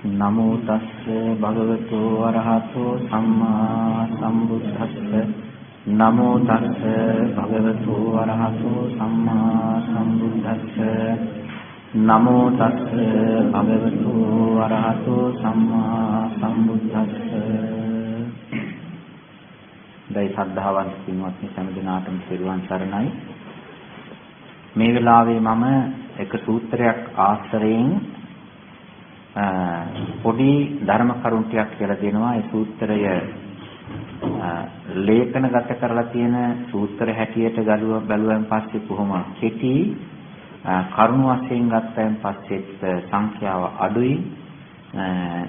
නමෝ තස්ස භගවතු වරහතෝ සම්මා සම්බුද්දස්ස නමෝ තස්ස භගවතු වරහතෝ සම්මා සම්බුද්දස්ස නමෝ තස්ස භගවතු වරහතෝ සම්මා සම්බුද්දස්ස. දෛ ශ්‍රද්ධාවන්ත පින්වත්නි සෑම දිනාටම සිරුවන් සරණයි. මේ වෙලාවේ මම එක සූත්‍රයක් ආශ්‍රයෙන් පොඩි ධර්ම කරුණු ටිකක් කියලා දෙනවා. ඒ සූත්‍රය ලේඛනගත කරලා තියෙන සූත්‍ර හැටියට බැලුවන් පස්සේ කොහොම කෙටි කරුණු වශයෙන් ගත්තයින් පස්සෙත් සංඛ්‍යාව අඩුයි.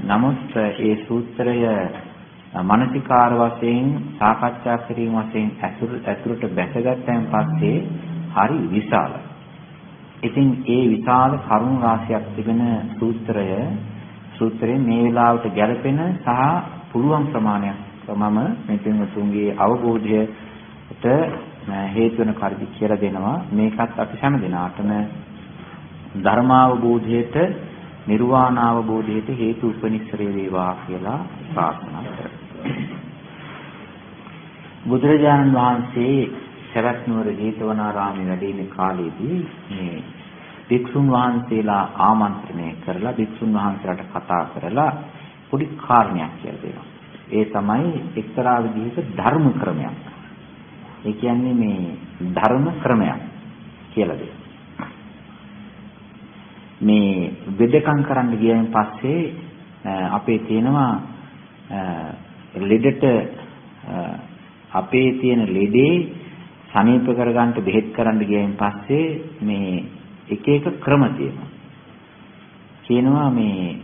නමුත් ඒ සූත්‍රය මානසිකාර වශයෙන් සාකච්ඡා කිරීම වශයෙන් ඇතුළට බැසගත්තයින් පස්සේ හරි විශාලයි. ඉතින් ඒ විශාල කරුණු රාශියක් තිබෙන සූත්‍රයේ මේ වෙලාවට ගැලපෙන සහ පුළුවන් ප්‍රමාණයක් මම මේ පින්වතුන්ගේ අවබෝධයට හේතු වෙන කාර්ය කියලා දෙනවා. මේකත් අපි හැම දිනාටම ධර්මාවබෝධයට නිර්වාණ අවබෝධයට හේතු උපනිශ්‍රේ වේවා කියලා ප්‍රාර්ථනා කරමි. බුදුරජාණන් වහන්සේ සවැත් නුවර ජේතවනාරාමයේ වැඩ ඉන්න කාලේදී මේ භික්ෂුන් වහන්සේලා ආමන්ත්‍රණය කරලා භික්ෂුන් වහන්සේලාට කතා කරලා පොඩි කාරණයක් කියලා දෙනවා. ඒ තමයි එක්තරා විදිහක ධර්ම ක්‍රමයක්. ඒ කියන්නේ මේ ධර්ම ක්‍රමයක් කියලා දෙනවා. මේ වෙදකම් කරන්න ගියයින් පස්සේ අපේ තියෙනවා ලෙඩට අපේ තියෙන ලෙඩේ සනීප කරගන්න බෙහෙත් කරන්න ගියයින් පස්සේ මේ එක එක ක්‍රම තියෙනවා. කියනවා මේ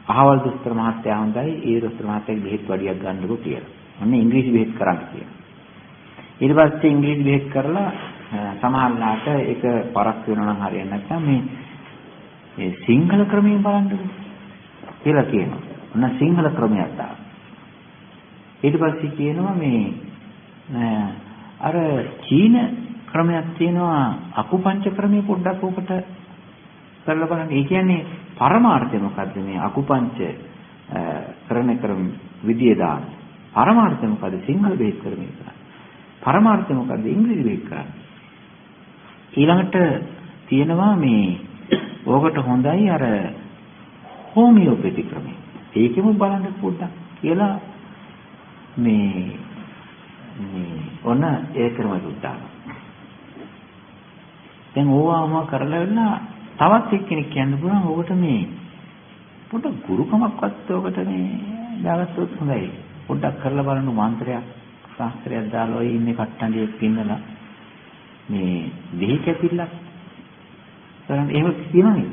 අහවල් දොස්තර මහත්තයා හොඳයි, ඒ දොස්තර මහත්තයාගේ බෙහෙත් වඩියක් ගන්නකො කියලා. ඔන්න ඉංග්‍රීසි බෙහෙත් කරන්න කියලා. ඊට පස්සේ ඉංග්‍රීසි බෙහෙත් කරලා සමහරලාට ඒක පරක් වෙනවා නම් හරියන්නේ නැත්නම් මේ සිංහල ක්‍රමයෙන් බලන්නකො කියලා කියනවා. ඔන්න සිංහල ක්‍රමයක් දාන්න. ඊට පස්සේ කියනවා මේ අර චීන ක්‍රමයක් තියෙනවා අකුපංච ක්‍රමයේ පොඩ්ඩක් උකට කරලා බලන්න. ඒ කියන්නේ පරමාර්ථය මොකද්ද මේ අකුපංච කරන ක්‍රම විදිය දාන්න. පරමාර්ථය මොකද්ද සිංහල බෙහෙත් ක්‍රමයේ දාන්න. පරමාර්ථය මොකද්ද ඉංග්‍රීසි බෙහෙත් කරන්න. ඊළඟට තියෙනවා මේ ඕකට හොඳයි අර හෝමියෝපැති ක්‍රමය. ඒකෙම බලන්න පොඩ්ඩක් කියලා මේ ඔන්න ඒ ක්‍රම දුන්නා. දැන් ඕවාම කරලා වෙලා තවත් එක්කෙනෙක් කියන්න පුළුවන් ඕකට මේ පොඩ්ඩක් ගුරුකමක්වත් ඕකට මේ දාගත්තොත් හොඳයි. පොඩ්ඩක් කරලා බලන්න මන්ත්‍රයක් ශාස්ත්‍රයක් දාලා ඔය ඉන්නේ කට්ටඬියේ පින්නලා මේ දෙහි කැපිල්ලක් කරන් එහෙම කියනවා.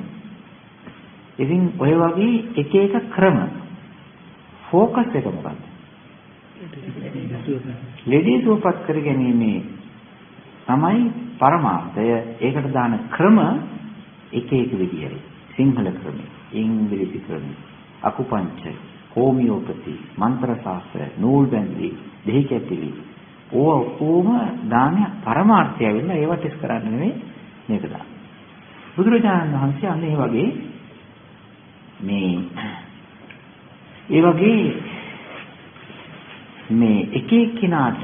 ඉතින් ඔය වගේ එක එක ක්‍රම ફોකස් එක මොකක්ද? ලෙඩේ සුවපත් කර ගැනීමේ තමයි පරමාර්ථය. ඒකට දාන ක්‍රම එක එක විදියයි. සිංහල ක්‍රමය, ඉංග්‍රීසි ක්‍රමය, අකුපංච, හෝමියෝපති, මන්ත්‍ර ශාස්ත්‍ර, නූල් බැඳලි, දෙහි කැපිලි ඕම දාන පරමාර්ථය වෙලා ඒවා ටෙස්ට් කරන්න නෙවෙයි මේක දාන. බුදුරජාණන් වහන්සේ අන්න ඒ වගේ මේ එක එක්කිනාට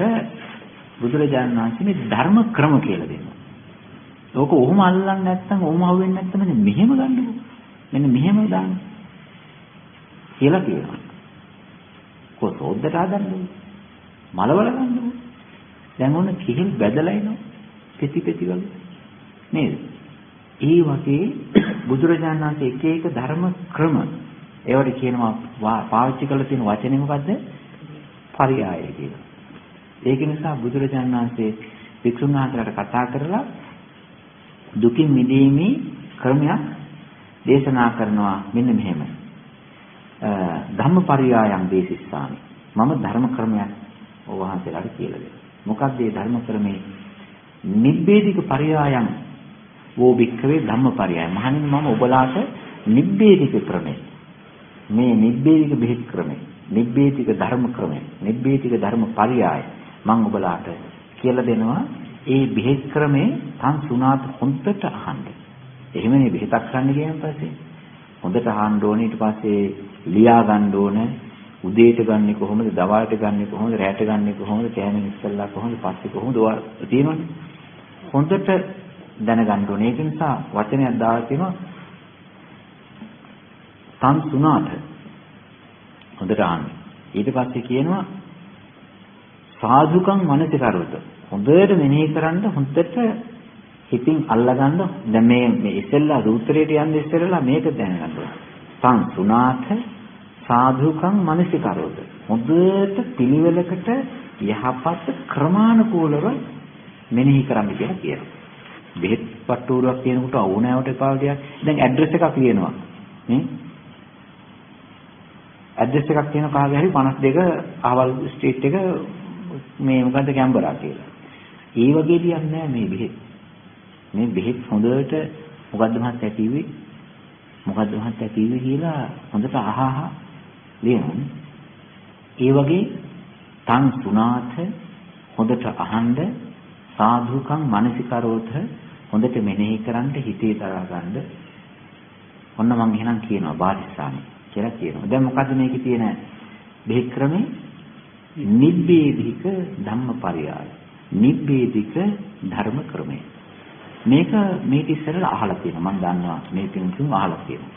බුදුරජාණන් වහන්සේ මේ ධර්ම ක්‍රම කියලා දෙනවා. ඕක ඔහොම අල්ලන්නේ නැත්නම් ඔහොම අහුවෙන්නේ නැත්නම් මෙහෙම ගන්නකො. මෙන්න මෙහෙම දාන්න කියලා කියනවා. කොසොද්දට හදන්නකො. මලවල ගන්නකො. දැන් ඔන්න කිහිල් බැදලා එනවා. පෙති වගේ. නේද? ඒ වගේ බුදුරජාණන් වහන්සේ එක එක ධර්ම ක්‍රම ඒවට කියනවා පාවිච්චි කරලා තියෙන වචනේ මොකද්ද? පරියාය කියලා. ඒක නිසා බුදුරජාණන් වහන්සේ වික්ෂුන් වහන්සේලාට කතා කරලා දුකින් මිදීමේ ක්‍රමයක් දේශනා කරනවා. මෙන්න මෙහෙම. ධම්මපරියායම් දේශිස්සාමි. මම ධර්ම ක්‍රමයක් ඔබ වහන්සේලාට කියලා දෙනවා. මොකක්ද මේ ධර්ම ක්‍රමේ? නිබ්බේධික පරියායම් වෝ වික්‍රේ ධම්මපරියාය. මහණෙනි මම ඔබලාට නිබ්බේධික ක්‍රමේ මේ නිබ්බේධික බෙහෙත් ක්‍රමේ නිබ්බේධික ධර්ම ක්‍රමය නිබ්බේධික ධර්ම පරියාය මම ඔබලාට කියලා දෙනවා. ඒ බෙහෙත් ක්‍රමේ තන් සුණාත හොන්දට අහන්න. එහෙමනේ බෙහෙතක් ගන්න ගියන් පස්සේ හොඳට අහන්න ඕනේ. ඊට පස්සේ ලියා ගන්න ඕනේ. උදේට ගන්නෙ කොහොමද, දවල්ට ගන්නෙ කොහොමද, රැට ගන්නෙ කොහොමද, කෑමෙන් ඉස්සෙල්ලා කොහොමද, පස්සේ කොහොමද ඔය තියෙනවනේ. හොඳට දැනගන්න ඕනේ. ඒක නිසා වචනයක් දාලා තියෙනවා තන් සුණාට හොඳට අහන්න. ඊට පස්සේ කියනවා සාධුකම් මනසිකරොත. හොඳට මෙනෙහි කරන්න, හොඳට හිතින් අල්ලගන්න. දැන් මේ ඉස්සෙල්ලා සූත්‍රයට යන්න ඉස්සෙල්ලා මේක දැනගන්න ඕනේ. තන් සුණාට සාධුකම් මනසිකරොත. හොඳට පිළිවෙලකට යහපත් ක්‍රමානුකූලව මෙනෙහි කරන්න කියලා කියනවා. බෙහෙත් පට්ටෝරුවක් කියනකොට ඕනෑවට එපා ටිකක්. දැන් ඇඩ්‍රස් එකක් ලියනවා. නේ? ඇඩ්‍රස් එකක් තියෙන කාගේ හරි 52 අහවල් ස්ට්‍රීට් එක මේ මොකද්ද කැම්බරා කියලා. ඒ වගේ දෙයක් නෑ මේ බෙහෙත්. මේ බෙහෙත් හොඳට මොකද්ද මහත්තයා කිව්වේ? මොකද්ද මහත්තයා කිව්වේ කියලා හොඳට අහහ ලියනවා. ඒ වගේ තන් සුණාත හොඳට අහන්න, සාධුකම් මනසිකරෝත හොඳට මෙනෙහි කරන්න, හිතේ දරා ගන්න. ඔන්න මම එහෙනම් කියනවා බාරිස්සානේ කියලා කියනවා. දැන් මොකද්ද මේකේ තියෙන බෙහෙත් ක්‍රමේ? නිබ්බේධික ධම්මපරියාය. නිබ්බේධික ධර්ම ක්‍රමය. මේක ඉස්සරලා අහලා තියෙනවා. මම දන්නවා මේ පින්තුන් අහලා තියෙනවා.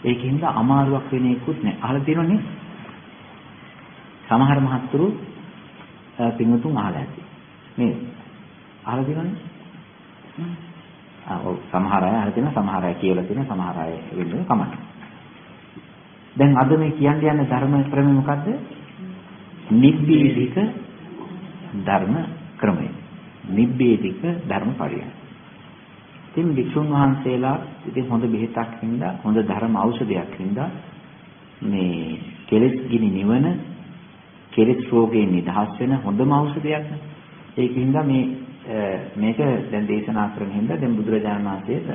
ඒකින්ද අමාරුවක් වෙන එකකුත් නෑ. අහලා තියෙනවනේ. සමහර මහත්තුරු පින්තුන් අහලා ඇති. නේද? අහලා තියෙනවනේ. ඔව් සමහර අය අහලා තියෙනවා, සමහර අය කියලා තියෙනවා, සමහර අය වෙන්නේ කමන්න. දැන් අද මේ කියන්නේ යන ධර්ම ක්‍රමය මොකද්ද? නිබ්බේධික ධර්ම ක්‍රමය. නිබ්බේධික ධර්ම පරියය. ඉතින් වික්ෂුන් වහන්සේලා ඉතින් හොඳ බෙහෙතක් හින්දා, හොඳ ධර්ම ඖෂධයක් හින්දා මේ කෙලෙස් ගිනි නිවන, කෙලෙස් රෝගයෙන් නිදහස් වෙන හොඳම ඖෂධයක් නේ. ඒකින්ද මේක දැන් දේශනා කරන හින්දා දැන් බුදුරජාණන් වහන්සේට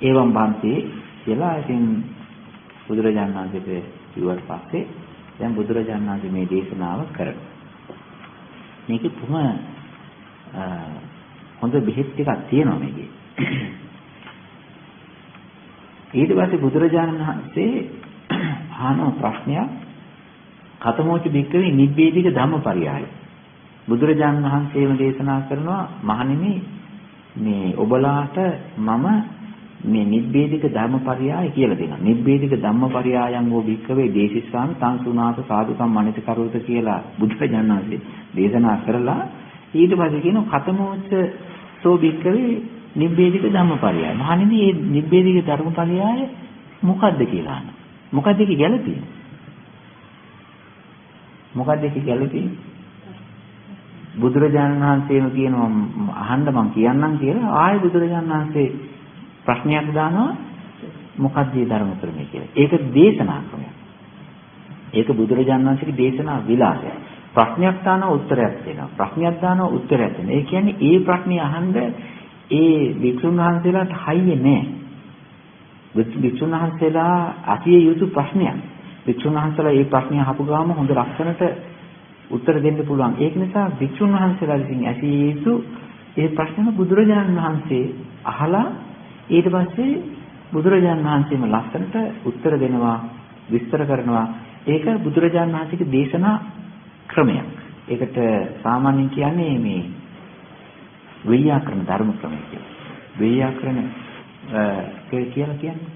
ඒවම් බන්තේ කියලා ඉතින් බුදුරජාණන් වහන්සේට කිව්වට පස්සේ දැන් බුදුරජාණන් වහන්සේ මේ දේශනාව කරනවා. මේකේ තුම හොඳ බෙහෙත් ටිකක් තියෙනවා මේකේ. ඊට පස්සේ බුදුරජාණන් වහන්සේ අහන ප්‍රශ්නයක් කතමෝච බික්කවේ නිබ්බේධික ධම්මපරියාය. බුදුරජාණන් වහන්සේම දේශනා කරනවා මහණෙනි මේ ඔබලාට මම මේ නිබ්බේධික ධම්මපරියාය කියලා දෙනවා. නිබ්බේධික ධම්මපරියායන් වූ භික්කවේ දේශිස්සාමි සංසුනාත සාදුකම් මනිතකරෝත කියලා බුදුරජාණන් වහන්සේ දේශනා කරලා ඊට පස්සේ කියනවා කතමෝච සෝ භික්කවේ නිබ්බේධික ධම්මපරියාය. මහණෙනි මේ නිබ්බේධික ධර්මපරියාය මොකද්ද කියලා අහනවා. මොකද්ද ඒකේ ගැළපීම? මොකද්ද ඒකේ ගැළපීම? බුදුරජාණන් වහන්සේම කියනවා අහන්න මම කියන්නම් කියලා. ආයෙ බුදුරජාණන් වහන්සේ ප්‍රශ්නයක් දානවා මොකක්ද මේ ධර්ම ක්‍රමය කියලා. ඒක දේශනා ක්‍රමයක්. ඒක බුදුරජාණන් වහන්සේගේ දේශනා විලාසය. ප්‍රශ්නයක් දානවා උත්තරයක් දෙනවා. ප්‍රශ්නයක් දානවා උත්තරයක් දෙනවා. ඒ කියන්නේ ඒ ප්‍රශ්නේ අහන්න ඒ වික්ෂුන් වහන්සේලාට හයිය නෑ. වික්ෂුන් වහන්සේලා අතිය යුතු ප්‍රශ්නයක්. වික්ෂුන් වහන්සේලා මේ ප්‍රශ්නේ අහපු ගාම හොඳ ලක්ෂණට උත්තර දෙන්න පුළුවන්. ඒක නිසා වික්ෂුන් වහන්සේලා විසින් ඇසිය යුතු ඒ ප්‍රශ්න බුදුරජාණන් වහන්සේ අහලා ඊට පස්සේ බුදුරජාණන් වහන්සේම ලස්සනට උත්තර දෙනවා, විස්තර කරනවා. ඒක බුදුරජාණන් වහන්සේගේ දේශනා ක්‍රමයක්. ඒකට සාමාන්‍යයෙන් කියන්නේ මේ ව්‍යාකරණ ධර්ම ක්‍රමය කියලා. ව්‍යාකරණ කියලා කියන්නේ.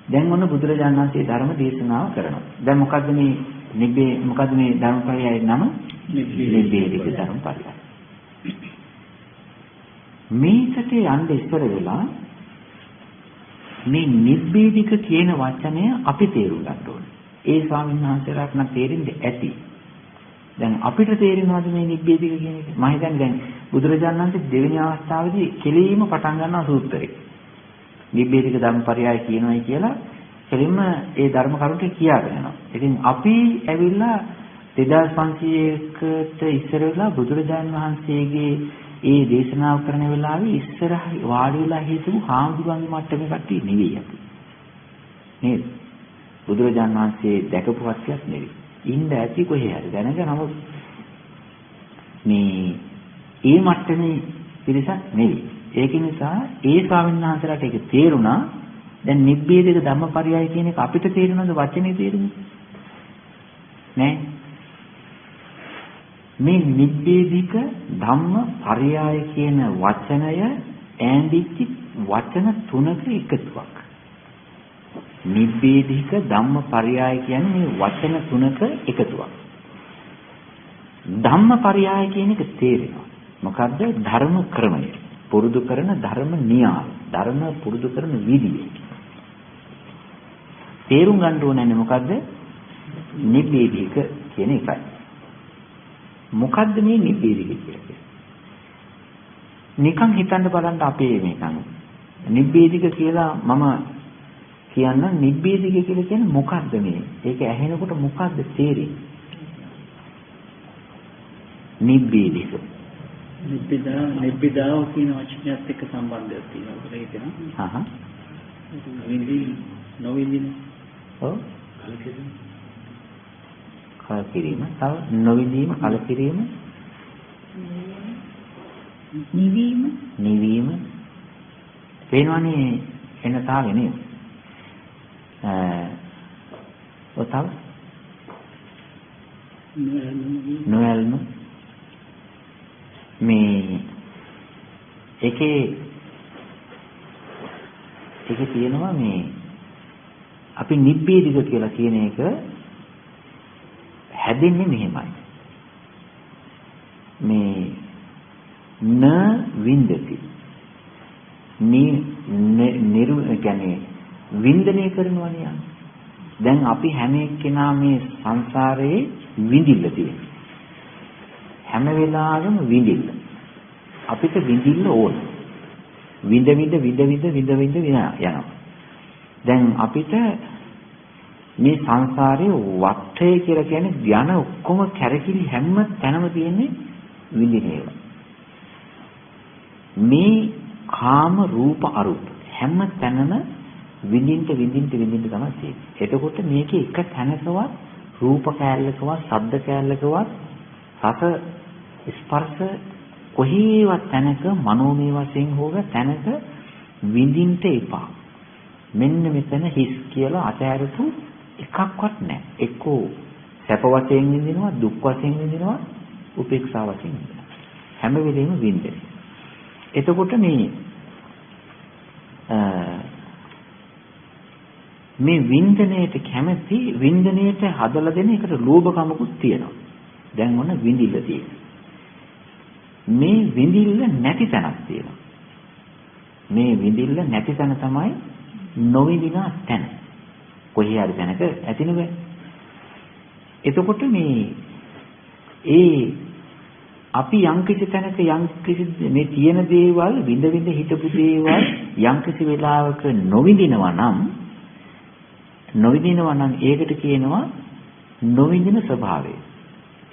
දැන් මොන බුදුරජාණන් වහන්සේ ධර්ම දේශනාව කරනවා. දැන් මොකද්ද මේ ධර්මපරියායේ නම? නිබ්බේධික ධර්මපරියාය. මේකට යන්න ඉස්සර වෙලා මේ නිබ්බේධික කියන වචනය අපි තේරුම් ගන්න ඕනේ. ඒ ස්වාමීන් වහන්සේලාට නම් තේරෙන්නේ ඇති. දැන් අපිට තේරෙනවද මේ නිබ්බේධික කියන එක? මම හිතන්නේ දැන් බුදුරජාණන් වහන්සේ දෙවෙනි අවස්ථාවේදී කෙලීම පටන් ගන්නවා සූත්‍රේ. නිබ්බේධික ධම්මපරියාය කියනවායි කියලා කෙලින්ම ඒ ධර්ම කරුණට කියාගෙන යනවා. ඉතින් අපි ඇවිල්ලා 2500කට ඉස්සර වෙලා බුදුරජාණන් වහන්සේගේ ඒ දේශනාව කරන වෙලාවේ ඉස්සරහ වාඩි වෙලා හිටපු හාමුදුරන්ගේ මට්ටමේ කට්ටිය නෙවෙයි අපි. නේද? බුදුරජාණන් වහන්සේ දැකපු කට්ටියක් නෙවෙයි. ඉන්න ඇති කොහේ හරි දැනග නමුත් මේ මට්ටමේ පිරිසක් නෙවෙයි. ඒක නිසා ඒ ස්වාමීන් වහන්සේලාට ඒක තේරුණා දැන් නිබ්බේධික ධම්මපරයය කියන එක අපිට තේරෙනවද වචනේ තේරෙන්නේ? නෑ. මේ නිබ්බේධික ධම්මපරයය කියන වචනය ඈඳිච්ච වචන තුනක එකතුවක්. නිබ්බේධික ධම්මපරයය කියන්නේ මේ වචන තුනක එකතුවක්. ධම්මපරයය කියන එක තේරෙනවා. මොකද්ද? ධර්ම ක්‍රමය. පුරුදු කරන ධර්ම න්‍යාය. ධර්ම පුරුදු කරන විදිය. තේරුම් ගන්න ඕනේ මොකද්ද? නිබ්බේධික කියන එකයි. මොකද්ද මේ නිබ්බේධික කියන්නේ? නිකන් හිතන්න බලන්න අපේ මේකන්. නිබ්බේධික කියලා මම කියන්න නිබ්බේධික කියලා කියන්නේ මොකද්ද මේ? ඒක ඇහෙනකොට මොකද්ද තේරෙන්නේ? නිබ්බේධික. නිබ්බිදාව කියන වචනයත් එක්ක සම්බන්ධයක් තියෙනවා කියලා හිතෙනවා. නොවිඳින. ඔව්. කලකිරීම. තව නොවිඳීම, කලකිරීම. නිවීම. පේනවනේ එන තාලේ නේද? ඔතන නොයල්ම මේ ඒකේ තියෙනවා මේ අපි නිබ්බේධික කියලා කියන එක හැදෙන්නේ මෙහෙමයි. මේ න වින්දති. කියන්නේ වින්දනය කරනවනේ. දැන් අපි හැම එක්කෙනා මේ සංසාරයේ විඳිල්ල තියෙනවා. හැම වෙලාවෙම විඳින්න. අපිට විඳින්න ඕන. විඳ යනවා. දැන් අපිට මේ සංසාරයේ වටේ කියලා කියන්නේ යන ඔක්කොම කැරකිලි හැම තැනම තියෙන්නේ විඳින ඒවා. මේ කාම රූප අරූප හැම තැනම විඳින්න තමයි තියෙන්නේ. එතකොට මේකේ එක තැනකවත් රූප කැලලකවත් ශබ්ද කැලලකවත් රස ස්පර්ශ කොහේවත් තැනක මනෝමය වශයෙන් හොග තැනක විඳින්න එපා. මෙන්න මෙතන හිස් කියලා අතහැරපු එකක්වත් නැහැ. එක්කෝ සැප වශයෙන් විඳිනවා, දුක් වශයෙන් විඳිනවා, උපේක්ෂා වශයෙන් විඳිනවා. හැම වෙලෙම විඳින්නේ. එතකොට මේ වින්දනයේට කැමැති වින්දනයේට හදලා දෙන එකට ලෝභකමකුත් තියෙනවා. දැන් මොන විඳිල්ල තියෙනවා. මේ විඳිල්ල නැති තැනක් තියෙනවා. මේ විඳිල්ල නැති තැන තමයි නොවිඳින තැන. කොහේ හරි තැනක ඇති නෙවෙයි. එතකොට අපි යම්කිසි තැනක යම්කිසි මේ තියෙන දේවල් විඳ හිතපු දේවල් යම්කිසි වෙලාවක නොවිඳිනවා නම් ඒකට කියනවා නොවිඳින ස්වභාවය.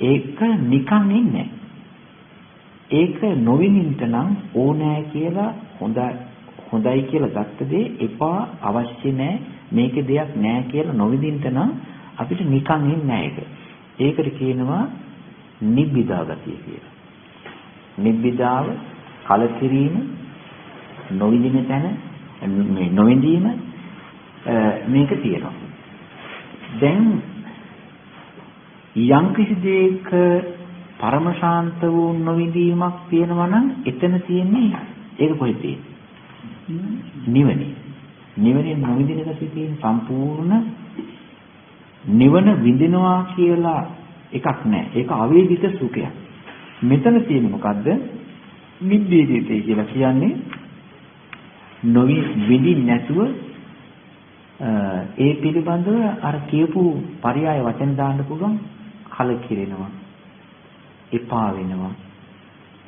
ඒක නිකන් ඉන්නේ. ඒක නොවිඳින්න නම් ඕනෑ කියලා හොඳයි කියලා ගත්ත දේ එපා අවශ්‍ය නැහැ මේකේ දෙයක් නැහැ කියලා නොවිඳින්න නම් අපිට නිකන් ඉන්නේ නැහැ ඒක. ඒකට කියනවා නිබ්බිදා ගතිය කියලා. නිබ්බිදාව කලකිරීම නොවිඳින තැන මේ නොවිඳීම මේක තියෙනවා. දැන් යම් කිසි දෙයක පරම ශාන්ත වූ නොවිඳීමක් තියෙනවා නම් එතන තියෙන්නේ ඒක කොහෙද තියෙන්නේ? නිවනේ නොවිඳින ගැටි තියෙන සම්පූර්ණ නිවන විඳිනවා කියලා එකක් නැහැ. ඒක අවේදිත සුඛයක්. මෙතන තියෙන්නේ මොකද්ද? නිබ්බේධිතේ කියලා කියන්නේ විඳින්න නැතුව ඒ පිළිබඳව අර කියපු පරයය වචන දාන්න පුළුවන් කලකිරෙනවා, එපා වෙනවා,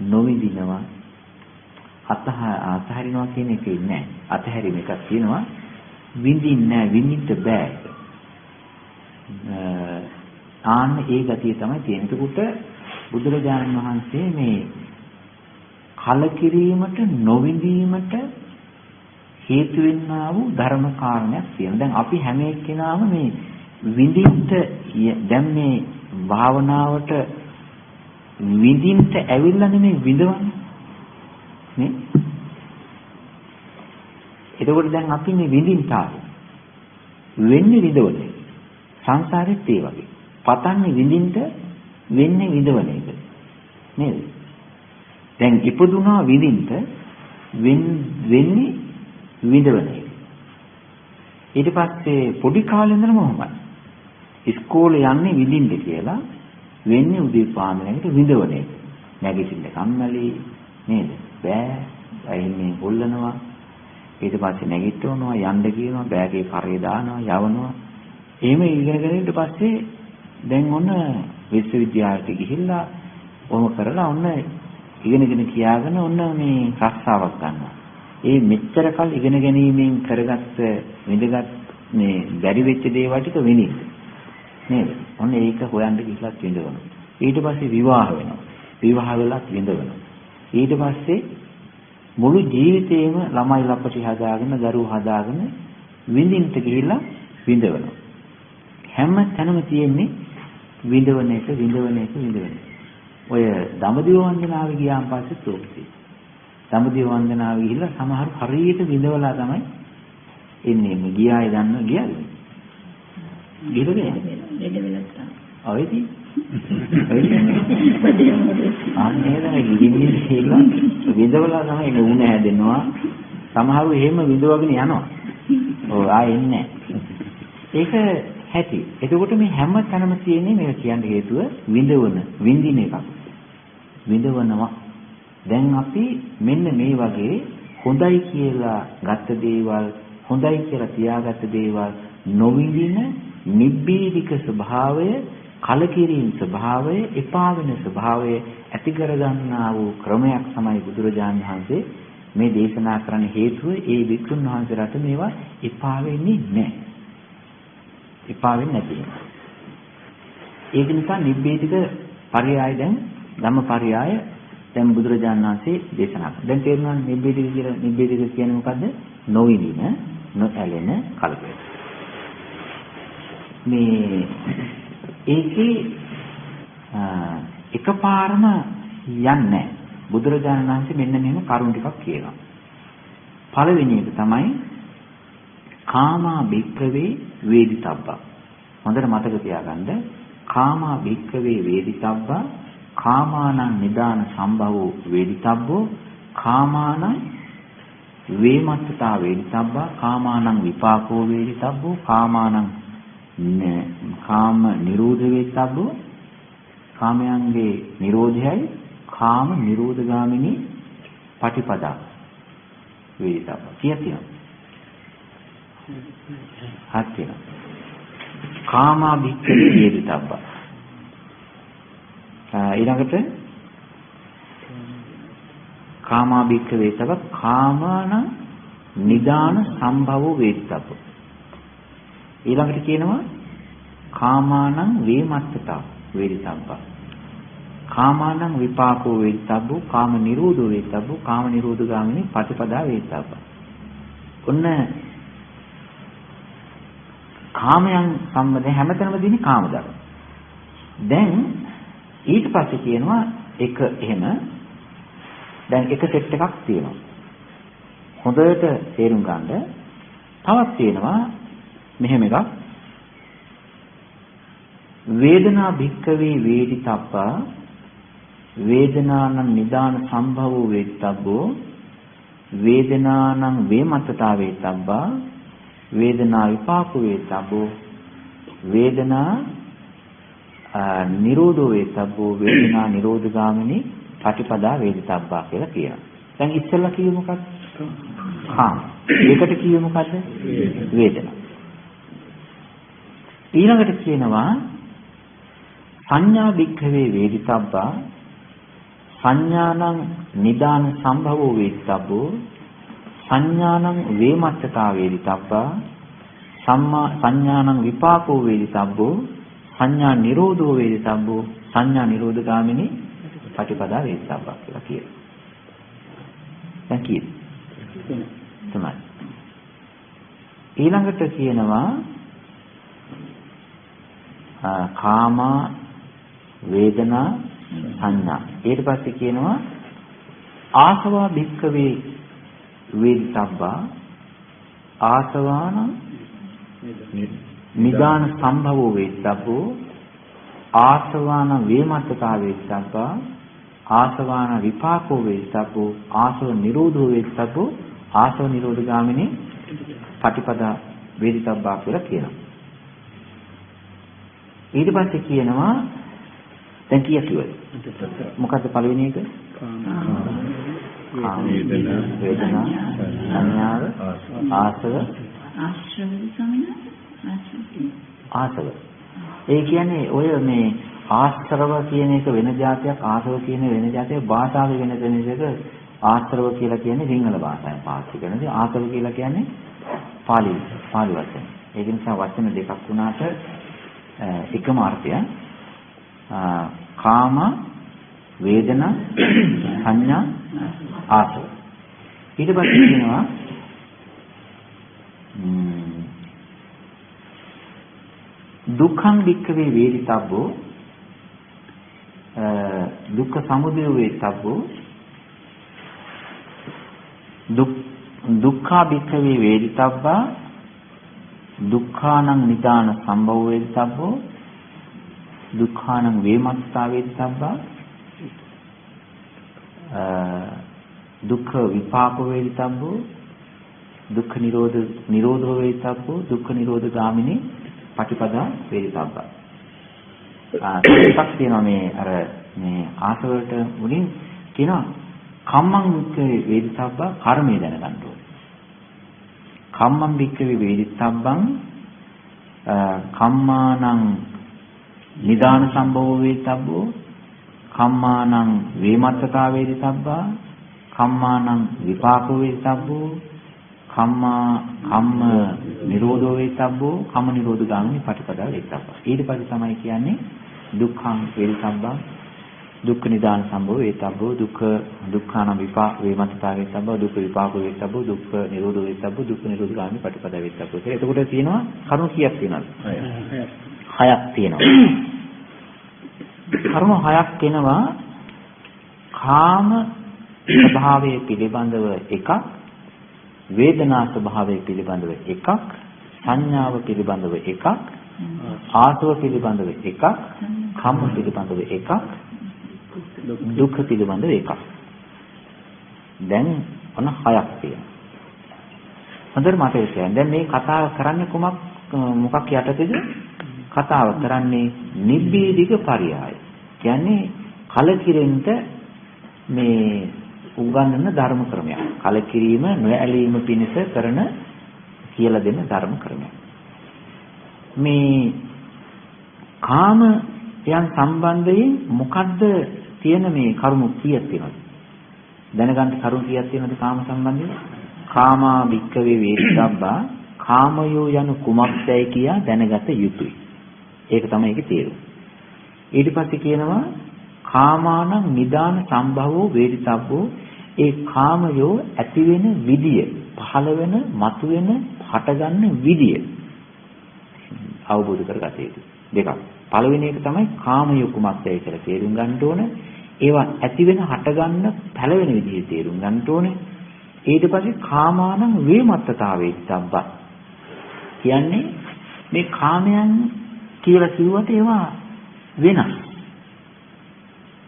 නොවිඳිනවා, අතහරිනවා කියන එකේ නෑ. අතහැරීම එකක් තියෙනවා. විඳින්න බෑ. ආන්න ඒ ගතිය තමයි තියෙන. ඒකට බුදුරජාණන් වහන්සේ මේ කලකිරීමට නොවිඳීමට හේතු වෙන්නා වූ ධර්ම කාරණයක් තියෙනවා. දැන් අපි හැම එක්කෙනාම මේ විඳින්න දැන් මේ භාවනාවට විඳින්න ඇවිල්ලා නෙමෙයි විඳවන්නේ නේ. එතකොට දැන් අපි මේ විඳින්න ආවේ. වෙන්නේ විඳවන්නේ. සංසාරෙත් ඒ වගේ. පතන්නේ විඳින්න වෙන්නේ විඳවන එක. නේද? දැන් ඉපදුනා විඳින්න වෙන්නේ විඳවන එක. ඊට පස්සේ පොඩි කාලේ ඉඳන්ම මොහොමයි. ඉස්කෝලේ යන්නේ විඳින්න කියලා වෙන්නේ උදේ පාන්දරකට විඳවන එක. නැගිටින්න කම්මැලි නේද? බෑ. අයින්නේ හොල්ලනවා. ඊට පස්සේ නැගිටවනවා යන්න කියනවා බෑගේ කරේ දානවා යවනවා. එහෙම ඉගෙනගෙන ඊට පස්සේ දැන් ඔන්න විශ්වවිද්‍යාලයට ගිහිල්ලා ඔහොම කරලා ඔන්න ඉගෙනගෙන කියාගෙන ඔන්න මේ රස්සාවක් ගන්නවා. ඒ මෙච්චර කල් ඉගෙන ගැනීමෙන් කරගත්ත විඳගත් මේ බැරි වෙච්ච දේවල් ටික විඳින්න. නේද? ඔන්න ඒක හොයන්න ගිහිල්ලා විඳවනවා. ඊට පස්සේ විවාහ වෙනවා. විවාහ වෙලත් විඳවනවා. ඊට පස්සේ මුළු ජීවිතේම ළමයි ලපටි හදාගෙන දරුවෝ හදාගෙන විඳින්න ගිහිල්ලා විඳවනවා. හැම තැනම තියෙන්නේ විඳවන එක. ඔය දඹදිව වන්දනාවේ ගියාන් පස්සේ තෝක්ති. දඹදිව වන්දනාවේ ගිහිල්ලා සමහර හරියට විඳවලා තමයි එන්නේ. ගියායි දන්නව ගියාද? ගිහලා ඔයදී අනේ ගිහින් කියලා විඳවලා තමයි මේ උණ හැදෙනවා. සමහරව එහෙම විඳවගෙන යනවා. ඔව් ආයෙ එන්නේ නැහැ. ඒක ඇති. එතකොට මේ හැම තැනම තියෙන්නේ මේක කියන්න හේතුව විඳින එකක්. විඳවනවා. දැන් අපි මෙන්න මේ වගේ හොඳයි කියලා ගත්ත දේවල්, හොඳයි කියලා තියාගත්ත දේවල් නොවිඳින නිබ්බේධික ස්වභාවය, කලකිරීම ස්වභාවය, එපා වෙන ස්වභාවය ඇති කරගන්නා වූ ක්‍රමයක් තමයි බුදුරජාණන් වහන්සේ මේ දේශනා කරන්න හේතුව. ඒ වික්ෂුන් වහන්සේලාට මේවා එපා වෙන්නේ නැහැ. එපා වෙන්නේ නැති. ඒක නිසා නිබ්බේධික පරයය දැන් ධම්මපරයය දැන් බුදුරජාණන් වහන්සේ දේශනා කළා. දැන් තේරුණා නිබ්බේධික කියලා. නිබ්බේධික කියන්නේ මොකද්ද? නොවිඳින, නොඇලෙන කල්පය. මේ ඒකේ එකපාරම යන්නේ බුදුරජාණන් වහන්සේ මෙන්න මෙහෙම කරුණු ටිකක් කියනවා. පළවෙනි එක තමයි කාමා භික්ඛවේ වේදිතබ්බා. හොඳට මතක තියාගන්න. කාමා භික්ඛවේ වේදිතබ්බා කාමානං නිදාන සම්භවෝ වේදිතබ්බෝ කාමානං වේමත්තතා වේදිතබ්බා කාමානං විපාකෝ වේදිතබ්බෝ කාමානං කාම නිරෝධ වේදිතබ්බෝ කාමයන්ගේ නිරෝධයයි කාම නිරෝධගාමිනී පටිපදා වේදිතබ්බා කියතියි. හත්ය. කාමා භික්ඛවේ වේදිතබ්බා. ඊළඟට කාමා භික්ඛවේ තව කාමාන නිදාන සම්භවෝ වේදිතබ්බා. ඊළඟට කියනවා කාමානං වේමත්තතා වේදිතබ්බා. කාමානං විපාකෝ වේදිතබ්බෝ කාම නිරෝධෝ වේදිතබ්බෝ කාම නිරෝධගාමිනී පටිපදා වේදිතබ්බා. ඔන්න කාමයන් සම්බන්ධ හැමතැනම දිනේ කාම ධර්ම. දැන් ඊට පස්සේ කියනවා එක එහෙම දැන් එක සෙට් එකක් තියෙනවා. හොඳට තේරුම් ගන්න. තවත් තියෙනවා මෙහෙම එකක්. වේදනා භික්ඛවේ වේදිතබ්බා වේදනානං නිදාන සම්භවෝ වේදිතබ්බෝ වේදනානං වේමත්තතා වේදිතබ්බා වේදනා විපාක වේදිතබ්බෝ වේදනා නිරෝධෝ වේදිතබ්බෝ වේදනා නිරෝධගාමිනී පටිපදා වේදිතබ්බා කියලා කියනවා. දැන් ඉස්සෙල්ලා කිව්ව මොකක්ද? කාම. ඒකට කිව්ව මොකද්ද? වේදනා. ඊළඟට කියනවා සංඥා භික්ඛවේ වේදිතබ්බා සංඥානං නිදාන සම්භවෝ වේදිතබ්බෝ සංඥානං වේමත්තතා වේදිතබ්බා සංඥානං විපාකෝ වේදිතබ්බෝ සංඥා නිරෝධෝ වේදිතබ්බෝ සංඥා නිරෝධගාමිනී පටිපදා වේදිතබ්බා කියලා කියනවා. දැන් කීයද? තමයි. ඊළඟට කියනවා කාමා වේදනා සංඥා. ඊට පස්සේ කියනවා ආසවා භික්ඛවේ වේදිතබ්බා ආසවාන නිදාන සම්භවෝ වේත්තබ්බෝ ආසවාන වේමත්තතා වේත්තබ්බා ආසවාන විපාකෝ වේත්තබ්බෝ ආසව නිරෝධෝ වේත්තබ්බෝ ආසව නිරෝධ ගාමිනී පටිපදා වේදිතබ්බා කියලා කියනවා. ඊට පස්සේ කියනවා දැන් කිව්වද? මොකද්ද පළවෙනි එක? කාම වේදනා සංඥාව ආසව ආසව. ඒ කියන්නේ ඔය මේ ආශ්‍රව කියන එක වෙන જાතියක් ආසව කියන වෙන જાතියක් භාෂාවේ වෙන දෙයක් ආශ්‍රව කියලා කියන්නේ සිංහල භාෂාවෙන් පාවිච්චි කරනවා. ආසව කියලා කියන්නේ පාලි වචන. ඒක නිසා වචන දෙකක් වුණාට එකම අර්ථය කාම වේදනා සංඥා ආසව. ඊට පස්සේ කියනවා දුක්ඛං වික්ඛවේ වේදිතබ්බෝ දුක්ඛ සමුදය වේදිතබ්බෝ දුක්ඛා වික්ඛවේ වේදිතබ්බා දුක්ඛානං නිදාන සම්භව වේදිතබ්බෝ දුක්ඛානං වේමත්තා වේදිතබ්බා දුක්ඛ විපාක වේදිතබ්බෝ දුක්ඛ නිරෝධෝ වේදිතබ්බෝ දුක්ඛ නිරෝධ ගාමිනී පටිපදා වේදිතබ්බා. එකක් තියෙනවා මේ අර මේ ආසවලට මුලින් කියනවා කම්මං වික්ඛවේ වේදිතබ්බා කර්මය දැනගන්න ඕනේ. කම්මං වික්ඛවේ වේදිතබ්බං කම්මානං නිදාන සම්භව වේදිතබ්බෝ කම්මානං වේමත්තතා වේදිතබ්බා කම්මානං විපාකෝ වේදිතබ්බෝ කම්ම නිරෝධෝ වේදිතබ්බෝ කම්ම නිරෝධ ගාමිනී පටිපදා වේදිතබ්බා. ඊට පස්සේ තමයි කියන්නේ දුක්ඛං වේදිතබ්බා දුක්ඛ නිදාන සම්භව වේදිතබ්බෝ දුක්ඛාන විපාක වේමත්තතා වේදිතබ්බෝ දුක්ඛ විපාක වේදිතබ්බෝ දුක්ඛ නිරෝධෝ වේදිතබ්බෝ දුක්ඛ නිරෝධ ගාමිනී පටිපදා වේදිතබ්බෝ කියලා. එතකොට තියෙනවා කරුණු කීයක් තියෙනවද? 6ක් තියෙනවා. කරුණු 6ක් වෙනවා කාම ස්වභාවය පිළිබඳව එකක් වේදනා ස්වභාවය පිළිබඳව එකක් සංඥාව පිළිබඳව එකක් ආසව පිළිබඳව එකක් කම්ම පිළිබඳව එකක් දුක්ඛ පිළිබඳව එකක්. දැන් ඔන්න 6ක් තියෙනවා. හොඳට මතක තියාගන්න. දැන් මේ කතාව කරන්නේ මොකක් යටතේද? කතාව කරන්නේ නිබ්බේධික පරියාය. කියන්නේ කලකිරෙන්න මේ උගන්වන ධර්ම ක්‍රමයක්. කලකිරීම නොඇලීම පිණිස කරන කියලා දෙන ධර්ම ක්‍රමයක්. මේ කාමයන් සම්බන්ධයෙන් මොකද්ද තියෙන මේ කරුණු කීයක් තියෙනවද? දැනගන්න කරුණු කීයක් තියෙනවද කාම සම්බන්ධයෙන්? කාමා වික්ඛවේ වේදිතබ්බා කාමයෝ යනු කුමක්දයි කියා දැනගත යුතුයි. ඒක තමයි ඒකේ තේරුම. ඊට පස්සේ කියනවා කාමානං නිදාන සම්භවෝ වේදිතබ්බෝ ඒ කාමයෝ ඇති වෙන විදිය, පහළ වෙන, මතුවෙන, හටගන්න විදිය අවබෝධ කරගත යුතුයි. දෙකක්. පළවෙනි එක තමයි කාමයෝ කුමක්දයි කියලා තේරුම් ගන්න ඕන. ඒවා ඇති වෙන, හටගන්න, පැලවෙන විදිය තේරුම් ගන්න ඕනේ. ඊට පස්සේ කාමානං වේමත්තතාවේත්තබ්බා කියන්නේ මේ කාමයන් කියලා කිව්වට ඒවා වෙනස්.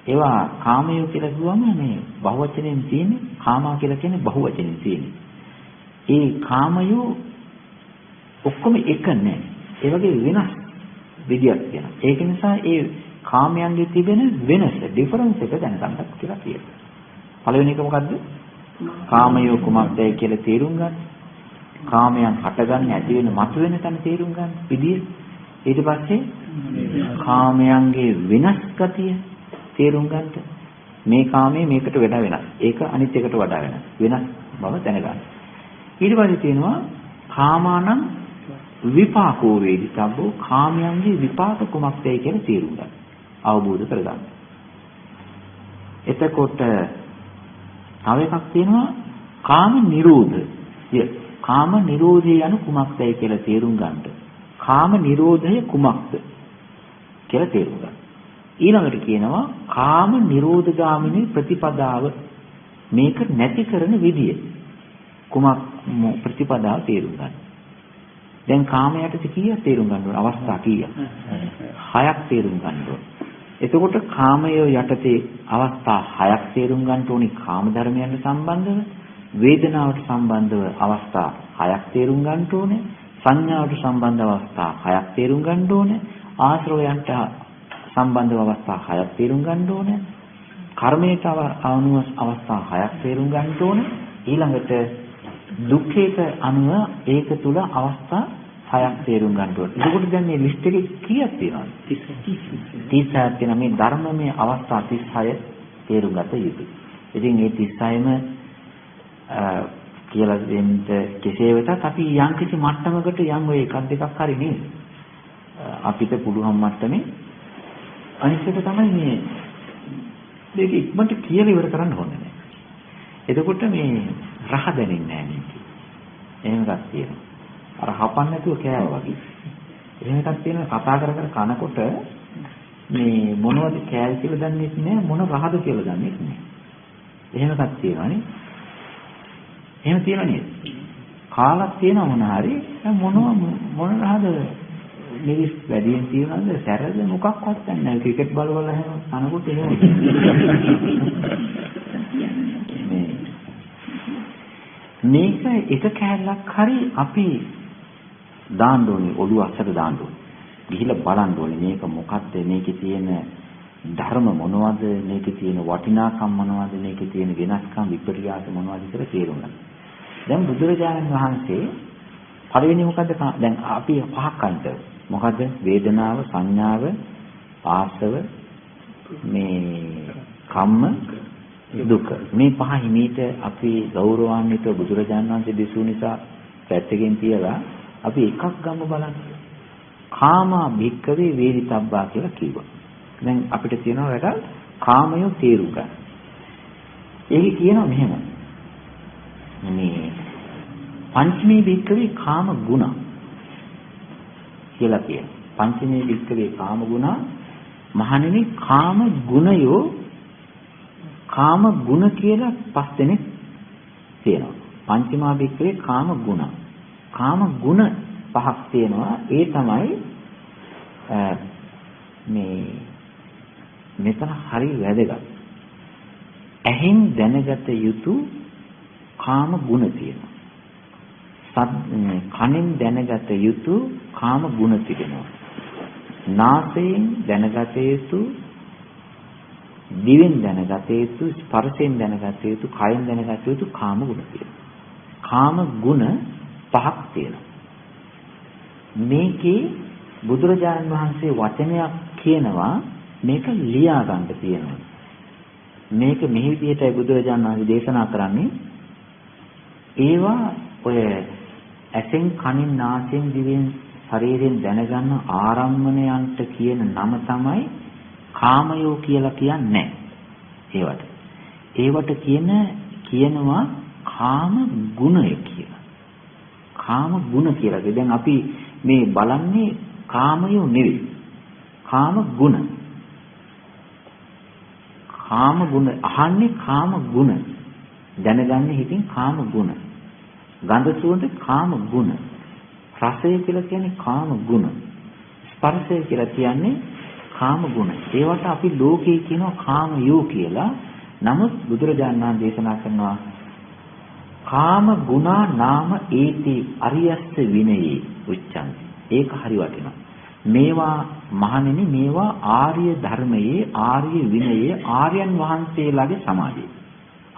ඒවා කාමයෝ කියලා කිව්වම මේ බහුවචනෙන් තියෙන්නේ කාමා කියලා කියන්නේ බහුවචනෙන් තියෙන්නේ. ඒ කාමයෝ ඔක්කොම එක නෑ. ඒ වගේ වෙනස් විදියක් තියෙනවා. ඒක නිසා ඒ කාමයන්ගේ තිබෙන වෙනස, ඩිෆරන්ස් එක දැනගන්නත් කියලා කියනවා. පළවෙනි එක මොකද්ද? කාමයෝ කුමක්දයි කියලා තේරුම් ගන්න. කාමයන් හටගන්නේ ඇති වෙන මතුවෙන තැන තේරුම් ගන්න විදිය. ඊට පස්සේ කාමයන්ගේ වෙනස් ගතිය තේරුම් ගන්නට. මේ කාමයේ මේකට වඩා වෙනස්. ඒක අනිත් එකට වඩා වෙනස්. වෙනස් බව දැනගන්න. ඊට පස්සේ තියෙනවා කාමානං විපාකෝ වේදිතබ්බෝ කාමයන්ගේ විපාක කුමක්දයි කියලා තේරුම් ගන්න. අවබෝධ කරගන්න. එතකොට තව එකක් තියෙනවා කාම නිරෝධය. කාම නිරෝධය යනු කුමක්දයි කියලා තේරුම් ගන්නට. කාම නිරෝධය කුමක්ද කියලා තේරුම් ගන්න. ඊළඟට කියනවා කාම නිරෝධගාමිනී ප්‍රතිපදාව මේක නැති කරන විදිය. කුමක් ප්‍රතිපදාව තේරුම් ගන්න. දැන් කාමයට කීයක් තේරුම් ගන්න ඕන? අවස්ථා කීයක්? 6ක් තේරුම් ගන්න ඕන. එතකොට කාමය යටතේ අවස්ථා 6ක් තේරුම් ගන්න ඕනි කාම ධර්මයන්ට සම්බන්ධව, වේදනාවට සම්බන්ධව අවස්ථා 6ක් තේරුම් ගන්න ඕනේ, සංඥාවට සම්බන්ධ අවස්ථා 6ක් තේරුම් ගන්න ඕනේ, ආශ්‍රවයන්ට සම්බන්ධව අවස්ථා 6ක් තේරුම් ගන්න ඕනේ, කර්මයට අනුව අවස්ථා 6ක් තේරුම් ගන්න ඕනේ, ඊළඟට දුක්ඛයට අනුව ඒක තුල අවස්ථා 6ක් තේරුම් ගන්න ඕනේ. එතකොට දැන් මේ ලිස්ට් එකේ කීයක් තියෙනවද? 36ක් තියෙනවා. මේ ධර්මමය අවස්ථා 36 තේරුම් ගත යුතුයි. ඉතින් මේ 36ම කියලා දෙන්න කෙසේ වෙතත් අපි යම් කිසි මට්ටමකට යම් ඔය එකක් දෙකක් හරි නේද? අපිට පුළුවන් මට්ටමේ අනිත් එක තමයි මේ දෙක ඉක්මනට කියලා ඉවර කරන්න ඕනේ නැහැ. එතකොට මේ රහ දැනෙන්නේ නැහැ මේක. එහෙම එකක් තියෙනවා. අර හපන්න නැතුව කෑවා වගේ. එහෙම එකක් තියෙනවා කතා කර කර කනකොට මේ මොනවද කෑල් කියලා දන්නේ නැහැ මොන රහද කියලා දන්නේ නැහැ. එහෙම එකක් තියෙනවානේ. එහෙම තියෙනව නේද? කාලක් තියෙනවා මොන හරි මොන රහද මිනිස් වැඩියෙන් තියනවාද සැරද මොකක්වත් නැහැ. ක්‍රිකට් බල බල එහෙම කනකොට එහෙම. මේක එක කෑල්ලක් හරි අපි දාන්න ඕනේ ඔළුව අස්සට දාන්න ඕනේ. ගිහිල්ලා බලන්න ඕනේ මේක මොකක්ද, මේකේ තියෙන ධර්ම මොනවද, මේකේ තියෙන වටිනාකම් මොනවද, මේකේ තියෙන වෙනස්කම් විපර්යාස මොනවද කියලා තේරුම් ගන්න. දැන් බුදුරජාණන් වහන්සේ පළවෙනි මොකද්ද? දැන් අපි පහක් අන්ත මොකද්ද? වේදනාව, සංඥාව, ආසව, මේ කම්ම, දුක. මේ පහ හිමීට අපි ගෞරවාන්විතව බුදුරජාණන් වහන්සේ දෙසූ නිසා පැත්තකින් තියලා අපි එකක් ගමු බලන්න. කාමා භික්කවේ වේදිතබ්බා කියලා කිව්වා. දැන් අපිට තියෙනවා වැඩ කාමය තේරුම් ගන්න. ඒක කියනවා මෙහෙම. මේ පංචමී භික්කවේ කාම ගුණ කියලා කියනවා. පංචමී භික්කවේ කාම ගුණ මහණෙනි කාම ගුණයෝ කාම ගුණ කියලා පස් දෙනෙක් තියෙනවා. පංචමා භික්කවේ කාම ගුණ. කාම ගුණ පහක් තියෙනවා. ඒ තමයි මෙතන හරි වැදගත්. ඇහෙන් දැනගත යුතු කාම ගුණ තියෙනවා. කනෙන් දැනගත යුතු කාම ගුණ තිබෙනවා. නාසයෙන් දැනගත යුතු, දිවෙන් දැනගත යුතු, ස්පර්ශයෙන් දැනගත යුතු, කයෙන් දැනගත යුතු කාම ගුණ තියෙනවා. කාම ගුණ පහක් තියෙනවා. මේකේ බුදුරජාණන් වහන්සේ වචනයක් කියනවා මේක ලියා ගන්න තියෙනවා. මේක මේ විදිහටයි බුදුරජාණන් වහන්සේ දේශනා කරන්නේ. ඒවා ඔය ඇසෙන් කනින් නාසයෙන් දිවෙන් ශරීරයෙන් දැනගන්න ආරම්මණයන්ට කියන නම තමයි කාමයෝ කියලා කියන්නේ. ඒවට කියනවා කාම ගුණය කියලා. කාම ගුණ කියලා. දැන් අපි මේ බලන්නේ කාමයෝ නෙවෙයි. කාම ගුණ. කාම ගුණ අහන්නේ කාම ගුණ. දැනගන්නේ හිතින් කාම ගුණ. ගන්ධ සුවඳ කාම ගුණ. රසය කියලා කියන්නේ කාම ගුණ. ස්පර්ශය කියලා කියන්නේ කාම ගුණ. ඒවට අපි ලෝකේ කියනවා කාමයෝ කියලා. නමුත් බුදුරජාණන් වහන්සේ දේශනා කරනවා කාම ගුණා නාම ඒති අරියස්ස විනයේ උච්චන්ති. ඒක හරි වටිනවා. මේවා මහණෙනි මේවා ආර්ය ධර්මයේ, ආර්ය විනයේ, ආර්යයන් වහන්සේලාගේ සමාජයේ,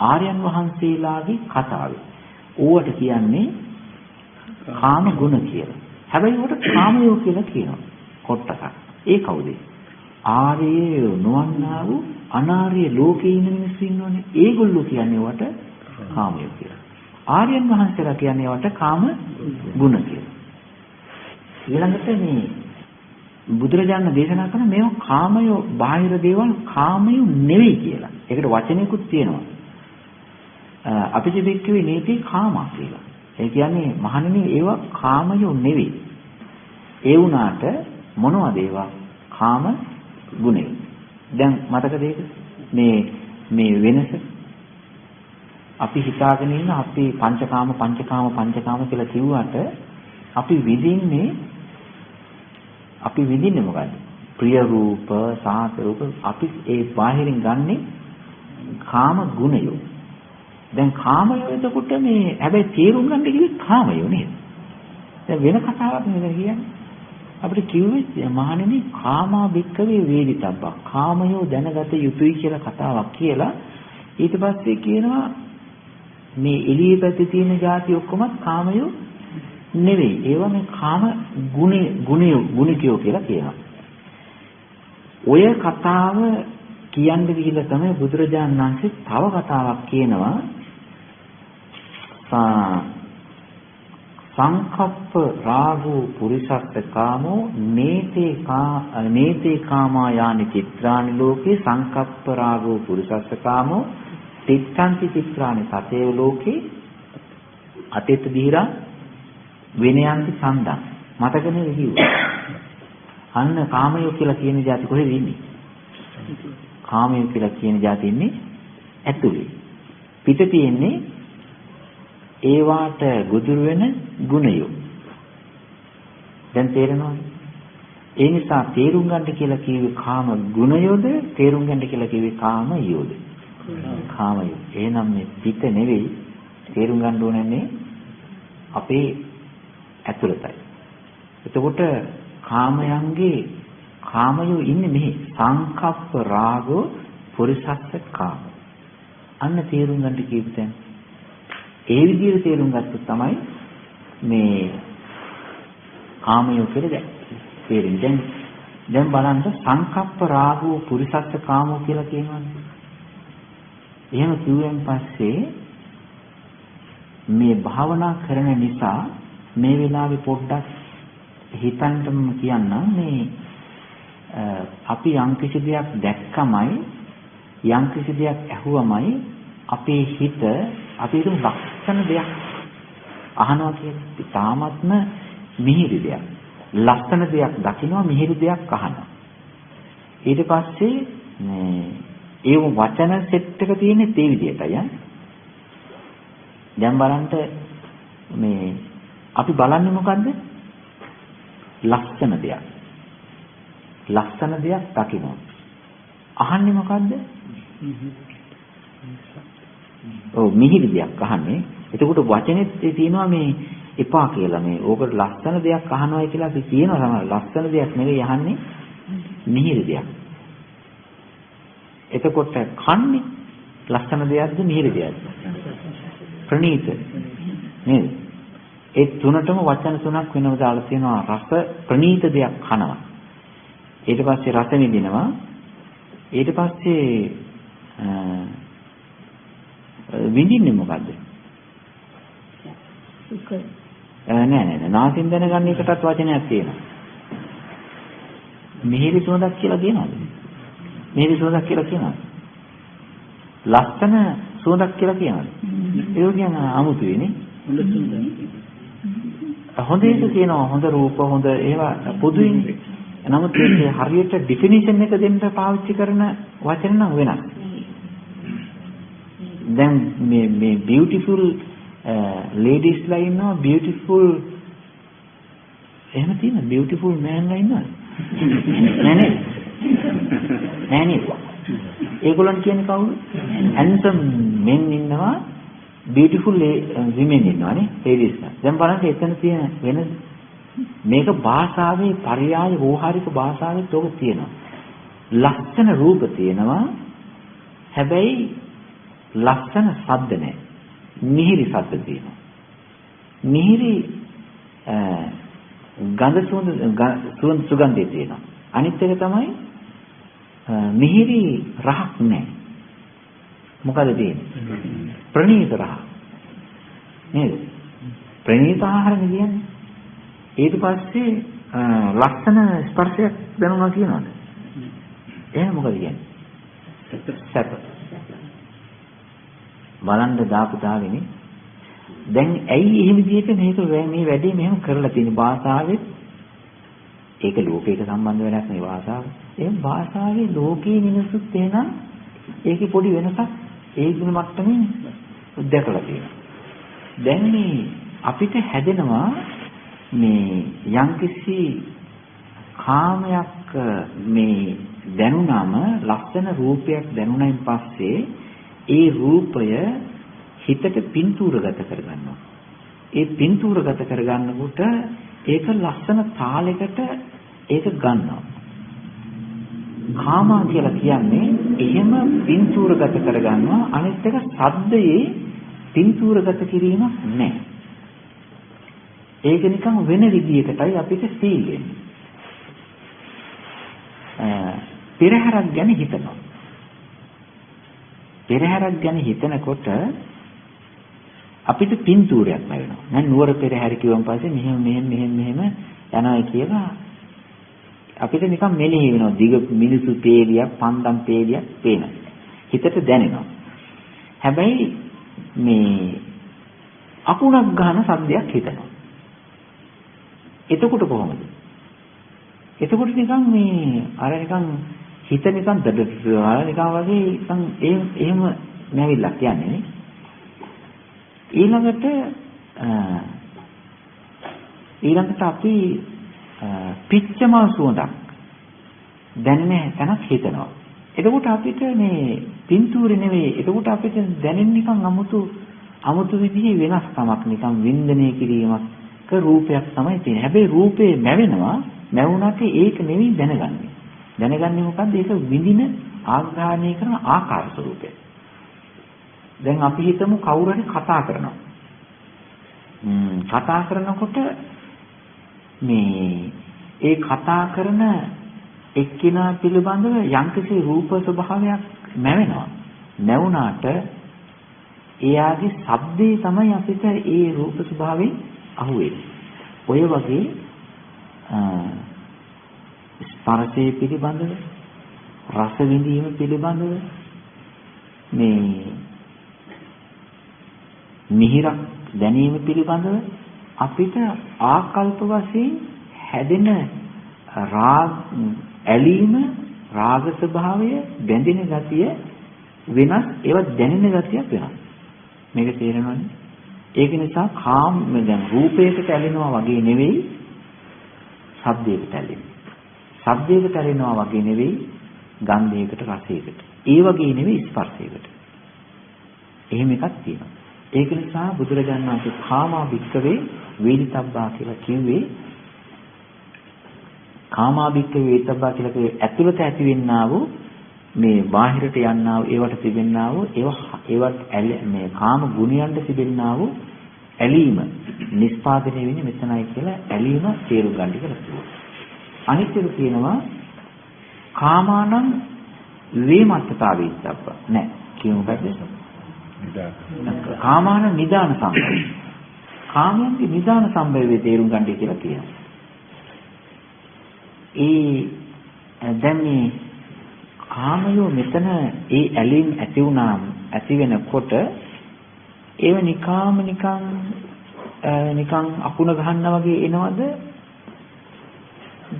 ආර්යයන් වහන්සේලාගේ කතාවේ. ඕවට කියන්නේ කාම ගුණ කියලා. හැබැයි උකට කාමයෝ කියලා කියනවා කොටසක්. ඒ කවුද? ආර්ය නොවන්නා වූ අනාර්ය ලෝකේ ඉන්න මිනිස්සු ඉන්නෝනේ. ඒගොල්ලෝ කියන්නේ වට කාමයෝ කියලා. ආර්යයන් වහන්සේලා කියන්නේ වට කාම ගුණ කියලා. ඊළඟට මේ බුදුරජාණන් දේශනා කරන මේවා කාමයෝ බාහිර දේවල් කාමයෝ නෙවෙයි කියලා. ඒකට වචනයකුත් තියෙනවා. අපිජිබික්කවේ නීති කාමා කියලා. ඒ කියන්නේ මහණෙනි ඒවා කාමයෝ නෙවෙයි. ඒ වුණාට මොනවද ඒවා? කාම ගුණය. දැන් මතකද ඒක? මේ වෙනස අපි හිතාගෙන ඉන්න අපි පංචකාම කියලා කිව්වට අපි විඳින්නේ මොකද්ද? ප්‍රිය රූප, සාත රූප අපි ඒ බාහිරින් ගන්නෙ කාම ගුණයෝ. දැන් කාමයෝ එතකොට මේ හැබැයි තේරුම් ගන්න කිව්වේ කාමයෝ නේද? දැන් වෙන කතාවක් නෙවෙයි කියන්නේ. අපිට කිව්වේ මහණෙනි කාමා භික්ඛවේ වේදිතබ්බා. කාමයෝ දැනගත යුතුයි කියලා කතාවක් කියලා ඊට පස්සේ කියනවා මේ එළියේ පැත්තේ තියෙන જાති ඔක්කොම කාමයෝ නෙවෙයි. ඒවා මේ කාම ගුණිකයෝ කියලා කියනවා. ඔය කතාව කියන්න ගිහිල්ලා තමයි බුදුරජාණන් වහන්සේ තව කතාවක් කියනවා. සංකප්ප රාගෝ පුරිසත්ත කාමෝ නේතේ කාමා යානි චිත්‍රානි ලෝකේ සංකප්ප රාගෝ පුරිසත්ත කාමෝ තිත්තන්ති චිත්‍රානි සතේව ලෝකේ අතේත දීරා විනයන්ති සම්දා මතකනේ කිව්වා. අන්න කාමයෝ කියලා කියන જાති කොහෙද ඉන්නේ? කාමයෝ කියලා කියන જાති ඉන්නේ ඇතුලේ. පිට තියෙන්නේ ඒවාට ගුදුරු වෙන ගුණයෝ. දැන් තේරෙනවද? ඒ නිසා තේරුම් ගන්න කියලා කිව්වේ කාම ගුණයෝද තේරුම් ගන්න කියලා කිව්වේ කාමයෝද? කාමයෝ. එහෙනම් මේ පිට නෙවෙයි තේරුම් ගන්න ඕනේ අපේ ඇතුළතයි. එතකොට කාමයෝ ඉන්නේ මෙහි සංකප්ප රාගෝ පුරිසස්ස කාම. අන්න තේරුම් ගන්න කියපිටෙන් ඒ විදිහට තේරුම් ගත්තොත් තමයි මේ කාමයෝ කියලා තේරෙන්නේ. දැන් බලන්න සංකප්ප රාගෝ පුරිසස්ස කාමෝ කියලා කියනවානේ. එහෙම කිව්වෙන් පස්සේ මේ භාවනා කරන නිසා මේ වෙලාවේ පොඩ්ඩක් හිතන්නම කියන්නම් මේ අපි යම්කිසි දෙයක් දැක්කමයි යම්කිසි දෙයක් ඇහුවමයි අපේ හිත අපි හිතමු ලස්සන දෙයක් අහනවා කියන්නේ තාමත්ම මිහිරි දෙයක්. ලස්සන දෙයක් දකිනවා මිහිරි දෙයක් අහනවා. ඊට පස්සේ ඒ වචන සෙට් එක තියෙන්නේ ඒ විදිහටයි. දැන් බලන්න මේ අපි බලන්නේ මොකද්ද? ලස්සන දෙයක්. ලස්සන දෙයක් දකිනවා. අහන්නේ මොකද්ද? මිහිරි දෙයක් අහන්නේ. එතකොට වචනේත් තියෙනවා මේ එපා කියලා මේ ඕකට ලස්සන දෙයක් අහනවායි කියලා අපි කියනවා තමයි. ලස්සන දෙයක් නෙවෙයි අහන්නේ මිහිරි දෙයක්. එතකොට කන්නේ ලස්සන දෙයක්ද මිහිරි දෙයක්ද? ප්‍රණීත නේද? ඒ තුනටම වචන තුනක් වෙනම දාලා තියෙනවා. රස ප්‍රණීත දෙයක් කනවා. ඊට පස්සේ රස විඳිනවා. ඊට පස්සේ විඳින්නේ මොකද්ද? සුඛ. නෑ. නාසින් දැනගන්න එකටත් වචනයක් තියෙනවා. මිහිරි සුවඳක් කියලා කියනවාද? මිහිරි සුවඳක් කියලා කියනවාද? ලස්සන සුවඳක් කියලා කියනවාද? ඒක කියන අමුතුයි නේ. හොඳ එක කියනවා හොඳ රූප හොඳ ඒවා පොදුයිනේ. නමුත් මේ හරියට ඩිෆිනිෂන් එක දෙන්න පාවිච්චි කරන වචන නම් වෙනස්. දැන් මේ beautiful ladies ලා ඉන්නවා beautiful එහෙම තියෙන beautiful man ලා ඉන්නවා. නෑ. ඒගොල්ලන් කියන්නේ කවුද? handsome men ඉන්නවා beautiful women ඉන්නවානේ ladies ලා. දැන් බලන්න එතන තියෙන වෙනස මේක භාෂාවේ පරයාය වෝහාරික භාෂාවෙත් ඔක තියෙනවා. ලස්සන රූප තියෙනවා. හැබැයි ලස්සන ශබ්ද නැහැ. මිහිරි ශබ්ද තියෙනවා. මිහිරි ගඳ සුගන්ධය තියෙනවා. අනිත් එක තමයි මිහිරි රහක් නැහැ. මොකද තියෙන්නේ? ප්‍රණීත රහ. නේද? ප්‍රණීත ආහාර කියන්නේ. ඊට පස්සේ ලස්සන ස්පර්ශයක් දැනුණා කියනවාද? එහෙනම් මොකද කියන්නේ? සැප. බලන්න දාපු තාලෙනේ. දැන් ඇයි එහෙම විදිහට මේක මේ වැඩේ මෙහෙම කරලා තියෙන භාෂාවෙත් ඒක ලෝකයක සම්බන්ධ වෙනක් නේ භාෂාව. ඒ භාෂාවේ ලෝකයේ මිනිස්සුත් එනවා ඒකේ පොඩි වෙනසක් ඒ ගුණ මට්ටමේ දැකලා තියෙනවා. දැන් මේ අපිට හැදෙනවා මේ යම්කිසි කාමයක් මේ දැනුණාම ලස්සන රූපයක් දැනුණයින් පස්සේ ඒ රූපය හිතට පින්තූරගත කරගන්නවා. ඒ පින්තූරගත කරගන්නකොට ඒක ලස්සන තාලයකට ඒක ගන්නවා. කාමා කියලා කියන්නේ එහෙම පින්තූරගත කරගන්නවා. අනිත් එක සද්දයේ පින්තූරගත කිරීමක් නැහැ. ඒක නිකන් වෙන විදියකටයි අපිට ෆීල් වෙන්නේ. පෙරහැරක් ගැන හිතනවා. පෙරහැරක් ගැන හිතනකොට අපිට පින්තූරයක් ලැබෙනවා. දැන් නුවර පෙරහැර කිව්වන් පස්සේ මෙහෙම යනවා කියලා අපිට නිකන් මෙනෙහි වෙනවා. දිග මිනිසු පේලියක්, පන්දම් පේලියක් පේනවා. හිතට දැනෙනවා. හැබැයි මේ අකුණක් ගන්න සද්දයක් හිතනවා. එතකොට කොහොමද? එතකොට නිකන් මේ අර නිකන් හිත නිකන් දඩඩ නිකන් වගේ නිකන් එහෙම නැවිලා කියන්නේ. ඊළඟට අපි පිච්චමල් සුවඳක් දැනෙන තැනක් හිතනවා. එතකොට අපිට මේ පින්තූරේ නෙවෙයි. එතකොට අපිට දැනෙන්නේ නිකන් අමුතු විදිහේ වෙනස්කමක්, නිකන් වින්දනය කිරීමක් රූපයක් තමයි තියෙන්නේ. හැබැයි රූපේ මැවෙනවා. මැවුණාට ඒක නෙවෙයි දැනගන්නේ. දැනගන්නේ මොකද්ද? ඒක විඳින ආග්‍රහණය කරන ආකාර ස්වરૂපය. දැන් අපි හිතමු කවුරු හරි කතා කරනවා. කතා කරනකොට මේ ඒ කතා කරන එක්කිනා පිළිබඳව යම්කිසි රූප ස්වභාවයක් මැවෙනවා. මැවුණාට එයාගේ ශබ්දේ තමයි අපිට ඒ රූප ස්වභාවයෙන් අහුවෙන්නේ. ඔය වගේ ස්පර්ශයේ පිළිබඳව, රස විඳීම පිළිබඳව, මේ මිහිරක් දැනීම පිළිබඳව අපිට ආකල්ප වශයෙන් හැදෙන ඇලීම, රාග ස්වභාවය, බැඳෙන ගතිය වෙනස්, ඒවා දැනෙන ගතියක් වෙනස්. මේක තේරෙනවද? ඒක නිසා දැන් රූපයකට ඇලෙනවා වගේ නෙවෙයි ශබ්දයකට ඇලෙන්නේ. ශබ්දයකට ඇලෙනවා වගේ නෙවෙයි ගන්ධයකට, රසයකට. ඒ වගේ නෙවෙයි ස්පර්ශයකට. එහෙම එකක් තියෙනවා. ඒක නිසා බුදුරජාණන් වහන්සේ කාමා භික්ඛවේ වේදිතබ්බා කියලා කිව්වේ කාමා භික්ඛවේ වේදිතබ්බා කියලා කිව්වේ ඇතුළත ඇතිවෙන්නා වූ මේ බාහිරට යන්නා වූ ඒවට තිබෙන්නා වූ ඒවත් මේ කාම ගුණයන්ට තිබෙන්නා වූ ඇලීම නිස්පාදනය වෙන්නේ මෙතනයි කියලා ඇලීම තේරුම් ගන්න කියලා කිව්වා. අනිත් එක කියනවා කාමානං වේමත්තතාවීත්තබ්බ නෑ කියමුකද? කාමාන නිදාන සම්භවය. කාමයන්ගේ නිදාන සම්භවය තේරුම් ගන්නයි කියලා කියනවා. දැන් මේ කාමයෝ මෙතන ඒ ඇලීම් ඇති වෙනකොට ඒව නිකන් අකුණ ගහන්නා වගේ එනවද?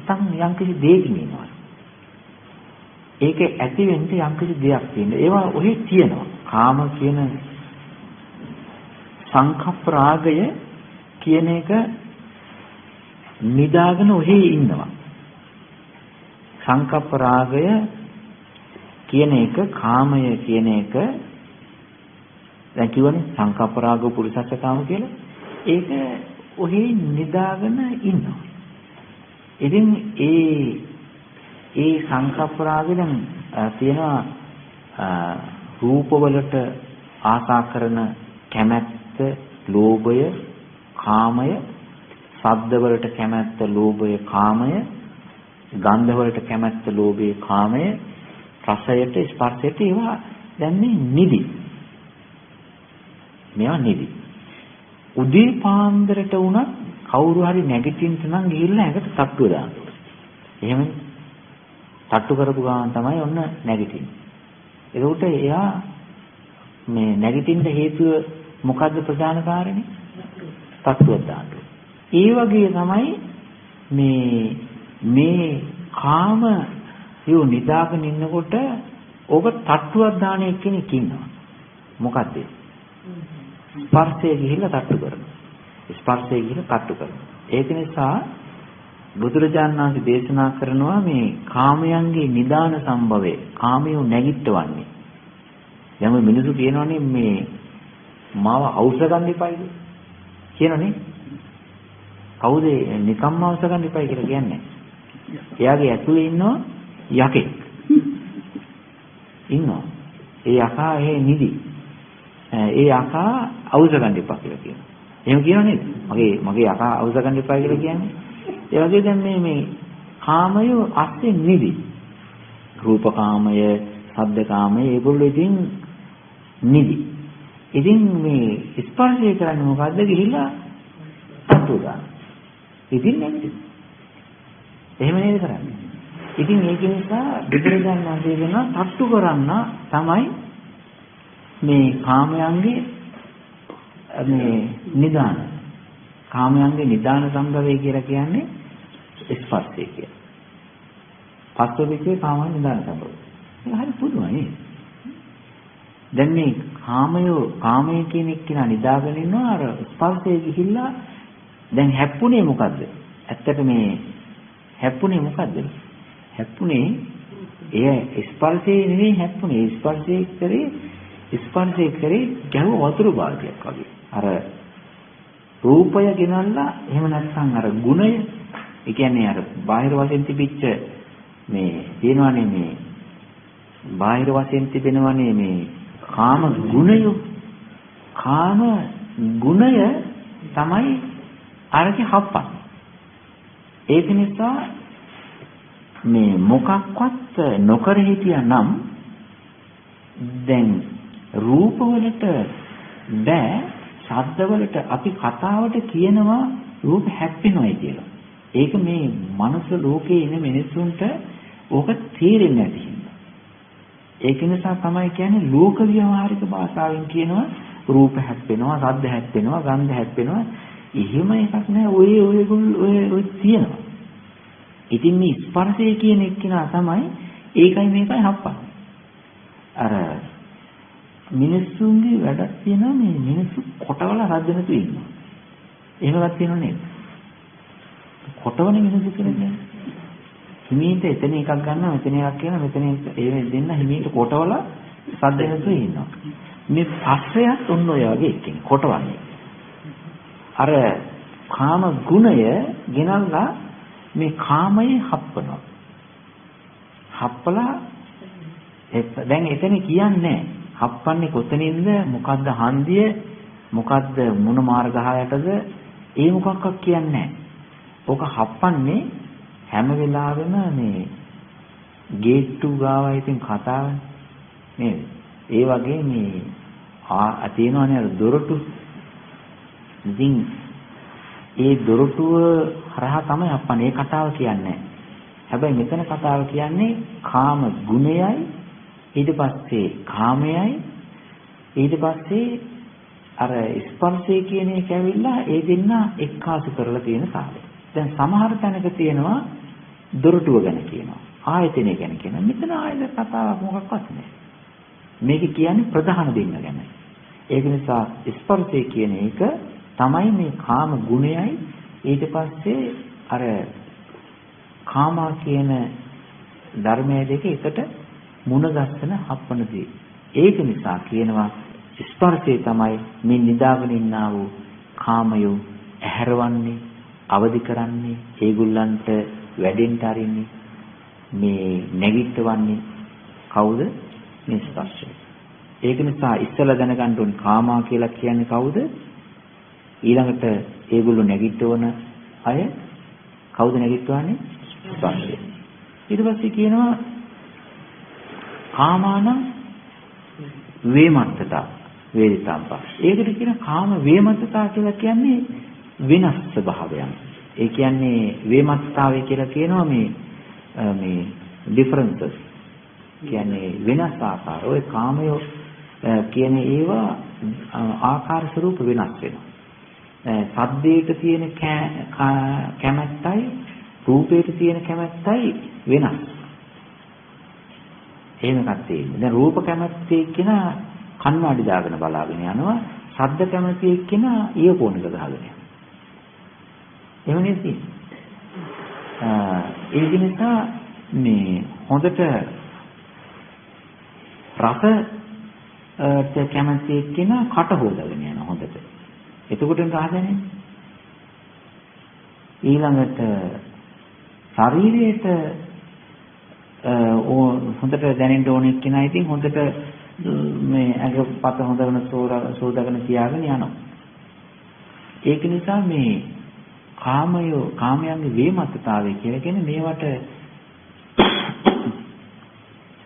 නැත්නම් යම්කිසි දෙයකින් එනවද? ඒක ඇති වෙන්න යම්කිසි දෙයක් තියෙනවා. ඒවා ඔහි තියෙනවා. කාම කියන සංකප්ප රාගය කියන එක නිදාගෙන ඔහි ඉන්නවා. සංකප්ප රාගය කියන එක, කාමය කියන එක දැන් කියවනේ සංකප්ප රාග පුරුෂස්ස කාම කියලා. ඒක ඔහි නිදාගෙන ඉන්නවා. ඉතින් ඒ සංකප්ප රාගය දැන් තියෙනවා රූපවලට ආසා කරන කැමැත්ත, ලෝභය, කාමය, ශබ්දවලට කැමැත්ත, ලෝභය, කාමය, ගන්ධවලට කැමැත්ත, ලෝභය, කාමය, රසයට, ස්පර්ශයට ඒවා දැන් මේ නිදි. මේවා නිදි. උදේ පාන්දරට වුණත් කවුරු හරි නැගිටින්න නම් ගිහිල්ලා ඇඟට තට්ටුව දානවා. එහෙමනේ. තට්ටු කරපු ගමන් තමයි ඔන්න නැගිටින්නේ. ඒකට එයා මේ නැගිටින්න හේතුව මොකද්ද ප්‍රධාන කාරණේ? තට්ටුවක් දාන්න. ඒ වගේ තමයි මේ කාම යෝ නිදාගෙන ඉන්නකොට ඔබ තට්ටුවක් දාන එක්කෙනෙක් ඉන්නවා. මොකද්ද? ස්පර්ශය ගිහිල්ලා තට්ටු කරනවා. ස්පර්ශය ගිහිල්ලා තට්ටු කරනවා. ඒක නිසා බුදුරජාණන් වහන්සේ දේශනා කරනවා මේ කාමයන්ගේ නිදාන සම්භවය, කාමයේ නැගිටවන්නේ. දැන් මේ මිනිස්සු කියනවනේ මේ මාව අවශ්‍ය ගන්න එපායි කියනනේ. කවුද නිකම්ම අවශ්‍ය ගන්න එපායි කියලා කියන්නේ? එයාගේ ඇතුලේ ඉන්නවා යකෙක්. ඉන්නවා. ඒ යකා නිදි. ඒ යකා අවශ්‍ය ගන්න එපා කියලා කියනවා. එහෙම කියනව නේද? මගේ යකා අවශ්‍ය ගන්න එපා කියලා කියන්නේ. ඒ වගේ දැන් මේ කාමය අස්සේ නිදි. රූප කාමය, ශබ්ද කාමය ඒගොල්ලෝ ඉතින් නිදි. ඉතින් මේ ස්පර්ශය කරන්නේ මොකද්ද? ගිහිල්ලා තට්ටු ගන්න. ඉතින් නැති. එහෙම නේද කරන්නේ? ඉතින් ඒක නිසා බුදුරජාණන් වහන්සේ කියනවා තට්ටු කරන්න තමයි මේ කාමයන්ගේ මේ නිදාන. කාමයන්ගේ නිදාන සම්භවය කියලා කියන්නේ ස්පර්ශය කියලා. පස්වවිකේ කාමයන් නිදාන සම්භවය. ඒක හරි පුදුමයි. දැන් මේ කාමය කියන එක කෙනා නිදාගෙන ඉන්නවා අර ස්පර්ශයේ ගිහිල්ලා දැන් හැප්පුණේ මොකද්ද? ඇත්තට මේ හැප්පුණේ මොකද්ද? හැප්පුණේ එය ස්පර්ශයේ නෙවෙයි හැප්පුණේ. ස්පර්ශයේ කරේ ගැහුව වතුර බාල්දියක් වගේ. අර රූපය ගෙනල්ලා එහෙම නැත්නම් අර ගුණය, ඒ කියන්නේ අර බාහිර වශයෙන් තිබිච්ච මේ තියෙනවනේ මේ බාහිර වශයෙන් තිබෙනවනේ මේ කාම ගුණය තමයි අරකේ හප්පන්නේ. ඒක නිසා මේ මොකක්වත් නොකර හිටියානම් දැන් රූපවලට බෑ, ශබ්දවලට අපි කතාවට කියනවා රූප හැප්පෙනවයි කියලා. ඒක මේ මනස ලෝකේ ඉන්න මිනිස්සුන්ට ඕක තේරෙන්නේ නැති හින්දා. ඒක නිසා තමයි කියන්නේ ලෝක ව්‍යවහාරික භාෂාවෙන් කියනවා රූප හැප්පෙනවා, ශබ්ද හැප්පෙනවා, ගන්ධ හැප්පෙනවා. එහෙම එකක් නෑ. ඔය තියෙනවා. ඉතින් මේ ස්පර්ශය කියන එක්කිනා තමයි ඒකයි මේකයි හප්පන්නේ. අර මිනිස්සුන්ගේ වැඩක් තියෙනවා මේ මිනිස්සු කොටවල රජ නැතු ඉන්නවා. එහෙමවත් තියෙනව නේද? කොටවන මිනිස්සු කියලා කියන්නේ. හිමීට එතන එකක් ගන්නවා, මෙතන එකක් කියනවා, මෙතන ඒ දෙන්න හිමීට කොටවල සද්ද නැතු ඉන්නවා. මේ පස්සයත් ඔන්න ඔය වගේ එක්කෙනෙක් කොටවන්නේ. අර කාම ගුණය ගෙනල්ලා මේ කාමයේ හප්පනවා. හප්පලා දැන් එතන කියන්නේ හප්පන්නේ කොතනින්ද? මොකද්ද හන්දිය? මොකද්ද මොන මාර්ගහයටද? ඒ මොකක්වත් කියන්නේ නැහැ. ඕක හප්පන්නේ හැම වෙලාවෙම මේ ගේට්ටු ගාවයි ඉතින් කතාවනේ නේද? ඒ වගේ මේ තියෙනවනේ අර දොරටු. ඉතින් ඒ දොරටුව හරහා තමයි හප්පන්නේ. ඒ කතාව කියන්නේ. හැබැයි මෙතන කතාව කියන්නේ කාම ගුණයයි, ඊට පස්සේ කාමයයි, ඊට පස්සේ අර ස්පර්ශය කියන එක ඇවිල්ලා ඒ දෙන්න එක්කාසු කරලා තියෙන කාලය. දැන් සමහර තැනක තියෙනවා දොරටුව ගැන කියනවා, ආයතනය ගැන කියනවා. මෙතන ආයතන කතාවක් මොකක්වත් නැහැ. මේක කියන්නේ ප්‍රධාන දෙන්න ගැන. ඒක නිසා ස්පර්ශය කියන එක තමයි මේ කාම ගුණයයි, ඊට පස්සේ අර කාමා කියන ධර්මය දෙක එකට මුණ ගැස්සන හප්පනදී. ඒක නිසා කියනවා ස්පර්ශය තමයි මේ නිදාගෙන ඉන්නා වූ කාමය ඇහැරවන්නේ, අවදි කරන්නේ, ඒගොල්ලන්ට වැඩෙන්න අරින්නේ, මේ නැගිටවන්නේ කවුද? මේ ස්පර්ශය. ඒක නිසා ඉස්සලා දැනගන්න ඕනේ කාමා කියලා කියන්නේ කවුද? ඊළඟට ඒගොල්ලෝ නැගිටවන අය කවුද නැගිටවන්නේ? ස්පර්ශය. ඊට පස්සේ කියනවා කාමාන වේමත්තතා වේදිතම්පා. ඒකට කියන කාම වේමත්තතා කියලා කියන්නේ වෙනස් ස්වභාවයන්. ඒ කියන්නේ වේමත්තතාවය කියලා කියනවා මේ ඩිෆරන්සස්. කියන්නේ වෙනස් ආකාර. ඔය කාමය කියන ඒවා ආකාර ස්වરૂප වෙනස් වෙනවා. සද්දේට තියෙන කැමැත්තයි රූපේට තියෙන කැමැත්තයි වෙනස්. එහෙම එකක් තියෙනවා. දැන් රූප කැමැත්තේ කියන කණ්ණාඩි දාගෙන බලාගෙන යනවා. ශබ්ද කැමති එක්කෙනා ඉයර්ෆෝන් එක ගහගෙන යනවා. එහෙම නේද? ඒ නිසා මේ හොඳට රස කැමති එක්කෙනා කට හොදගෙන යනවා හොඳට. එතකොට රහදන්නේ. ඊළඟට ශරීරයට හොඳට දැනෙන්න ඕන එක්කෙනා ඉතින් හොඳට මේ අගපත හොඳගෙන සෝදාගෙන තියාගෙන යනවා. ඒක නිසා මේ කාමයන්ගේ වේමත්තතාවය කියලා කියන්නේ මේවට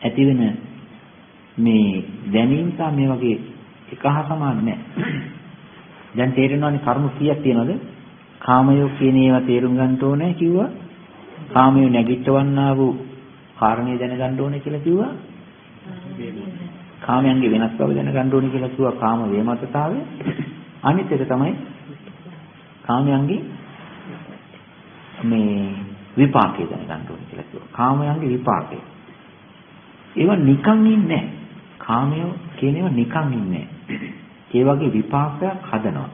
ඇතිවෙන මේ දැනීම තා මේ වගේ එක හා සමාන නැහැ. දැන් තේරෙනවනේ කර්ම කීයක් තියෙනවද? කාමයෝ කියන ඒවා තේරුම් ගන්න ඕනේ කිව්වා. කාමයෝ නැගිටවන්නා වූ කාරණේ දැනගන්න ඕනේ කියලා කිව්වා. කාමයන්ගේ වෙනස් බව දැනගන්න ඕනේ කියලා කිව්වා කාම වේමත්තතාවය. අනිත් එක තමයි කාමයන්ගේ මේ විපාකය දැනගන්න ඕනේ කියලා කිව්වා. කාමයන්ගේ විපාකය. ඒවා නිකන් ඉන්නේ නැහැ. කාමයෝ කියන ඒවා නිකන් ඉන්නේ නැහැ. ඒ වගේ විපාකයක් හදනවා.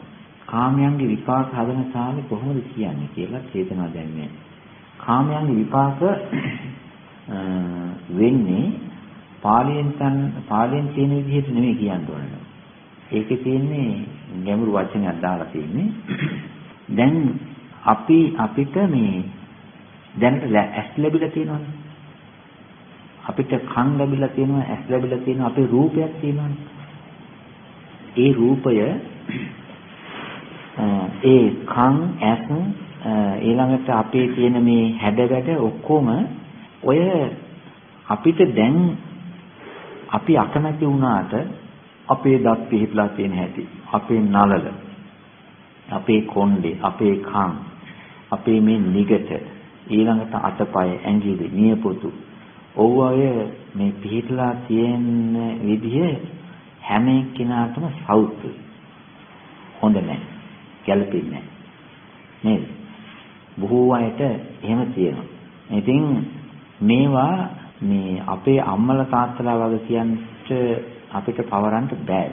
කාමයන්ගේ විපාක හදන සාමි කොහොමද කියන්නේ කියලා චේතනා දැන්නේ. කාමයන්ගේ විපාක වෙන්නේ පාලියෙන් තියෙන විදිහට නෙමෙයි කියන්න ඕනේ. ඒකේ තියෙන්නේ ගැඹුරු වචනයක් දාලා තියෙන්නේ. දැන් අපිට මේ දැනට ඇස් ලැබිලා තියෙනවනේ. අපිට කන් ලැබිලා තියෙනවා, ඇස් ලැබිලා තියෙනවා, අපේ රූපයක් තියෙනවනේ. ඒ රූපය ඒ කන් ඇස් ඊළඟට අපේ තියෙන මේ හැඩවැඩ ඔක්කොම ඔය අපිට දැන් අපි අකමැති වුණාට අපේ දත් පිහිටලා තියෙන හැටි, අපේ නළල, අපේ කොණ්ඩේ, අපේ කන්, අපේ මේ නිගට, ඊළඟට අතපය, ඇඟිලි, නියපොතු ඔව්වය මේ පිහිටලා තියෙන විදිහ හැම එක්කිනාටම සෞතුයි. හොඳ නැහැ. ගැළපෙන්නේ නැහැ. නේද? බොහෝ අයට එහෙම තියෙනවා. ඉතින් මේවා මේ අපේ අම්මලා තාත්තලා වගේ කියන්ට අපිට පවරන්න බෑ.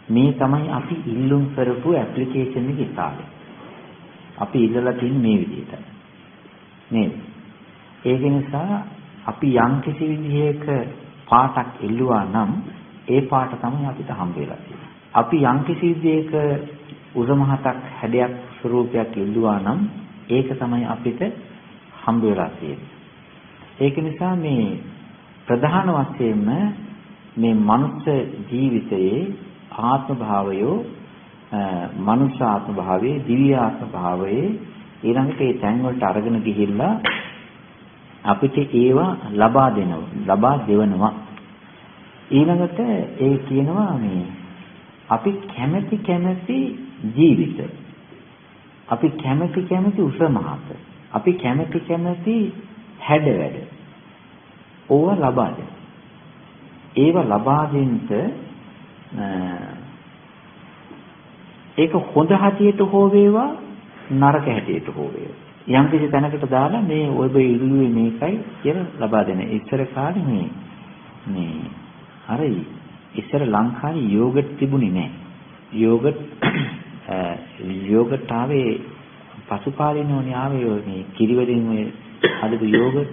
මේ තමයි අපි ඉල්ලුම් කරපු ඇප්ලිකේෂන් එකේ තාලය. අපි ඉල්ලලා තියෙන්නේ මේ විදිහට. නේද? ඒක නිසා අපි යම් කිසි විදිහක පාටක් ඉල්ලුවා නම් ඒ පාට තමයි අපිට හම්බ වෙලා තියෙන්නේ. අපි යම් කිසි විදිහක උරමහතක් හැඩයක් ස්වරූපයක් ඉල්ලුවා නම් ඒක තමයි අපිට හම්බ වෙලා තියෙන්නේ. ඒක නිසා මේ ප්‍රධාන වශයෙන්ම මේ මනුෂ්‍ය ජීවිතයේ ආත්ම භාවය, මනුෂ්‍ය ආත්ම භාවය, දිව්‍ය ආත්ම භාවය ඊළඟට ඒ තැන් වලට අරගෙන ගිහිල්ලා අපිට ඒවා ලබා දෙනවා. ඊළඟට ඒ කියනවා මේ අපි කැමැති ජීවිත, අපි කැමැති උස මහත, අපි කැමැති හැඩවැඩ ඕවා ලබා දෙන්න. ඒවා ලබා දෙන්න ඒක හොඳ හැටියට හෝ වේවා නරක හැටියට හෝ වේවා යම් කිසි තැනකට දාලා මේ ඔබ ඉල්ලුවේ මේකයි කියලා ලබා දෙන. ඉස්සර කාලේ මේ අර ඉස්සර ලංකාවේ යෝගට් තිබුණේ නැහැ. යෝගට් ආවේ පසුකාලීනෝනේ ආවේ මේ කිරිවලින් මේ හදපු යෝගට්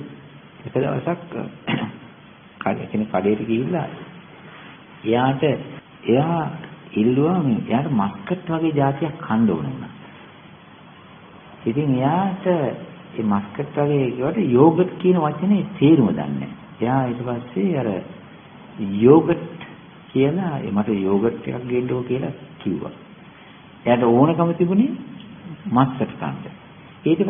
එක දවසක් කඩේට ගිහිල්ලා එයා ඉල්ලුවා මේ එයාට මස්කට් වගේ જાතියක් කන්න ඕන වුණා. ඉතින් එයාට මේ මස්කට් වගේ කියවට යෝගට් කියන වචනේ තේරුම දන්නේ නැහැ. එයා ඊට පස්සේ අර යෝගට් කියලා මට යෝගට් එකක් ගේන්න ඕන කියලා කිව්වා. එයාට ඕනකම තිබුණේ මස්කට් කන්න. ඊට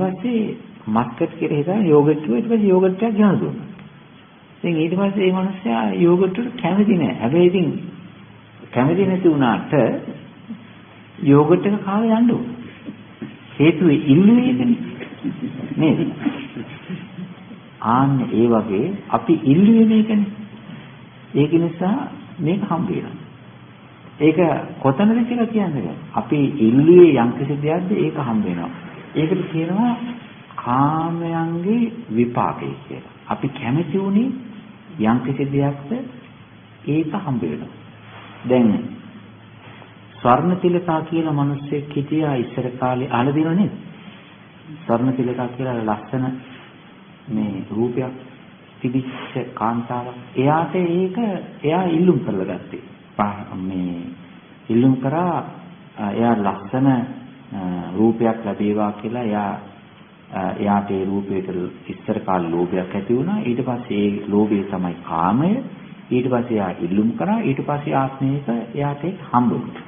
පස්සේ මස්කට් කියලා හිතා යෝගට් කිව්වා. ඊට පස්සේ යෝගට් එකක් ගෙනත් දුන්නා. ඉතින් ඊට පස්සේ මේ මිනිස්සයා යෝගට් වලට කැමති නැහැ. හැබැයි ඉතින් කැමති නැති වුණාට යෝගට් එක කාලා යන්න ඕන. හේතුව ඉල්ලුවේ ඒකනේ. නේද? ආන්න ඒ වගේ අපි ඉල්ලුවේ මේකනේ. ඒක නිසා මේක හම්බ වෙනවා. ඒක කොතනද කියලා කියන්නේ. අපි ඉල්ලුවේ යම්කිසි දෙයක්ද ඒක හම්බ වෙනවා. ඒකට කියනවා කාමයන්ගේ විපාකය කියලා. අපි කැමති වුණේ යම්කිසි දෙයක්ද ඒක හම්බ වෙනවා. දැන් ස්වර්ණ තිලකා කියලා මිනිස්සෙක් හිටියා ඉස්සර කාලේ අහලා දිනව නේද? ස්වර්ණ තිලකා කියලා ලස්සන මේ රූපයක් තිබිච්ච කාන්තාවක්. එයාට එයා ඉල්ලුම් කරලා ගත්තේ. මේ ඉල්ලුම් කරා එයා ලස්සන රූපයක් ලැබේවා කියලා එයාට ඒ රූපයට ඉස්සර කාලේ ලෝභයක් ඇති වුණා. ඊට පස්සේ ඒ ලෝභය තමයි කාමය. ඊට පස්සේ එයා ඉල්ලුම් කරා. ඊට පස්සේ ආත්මයක එයාට ඒක හම්බ වුණා.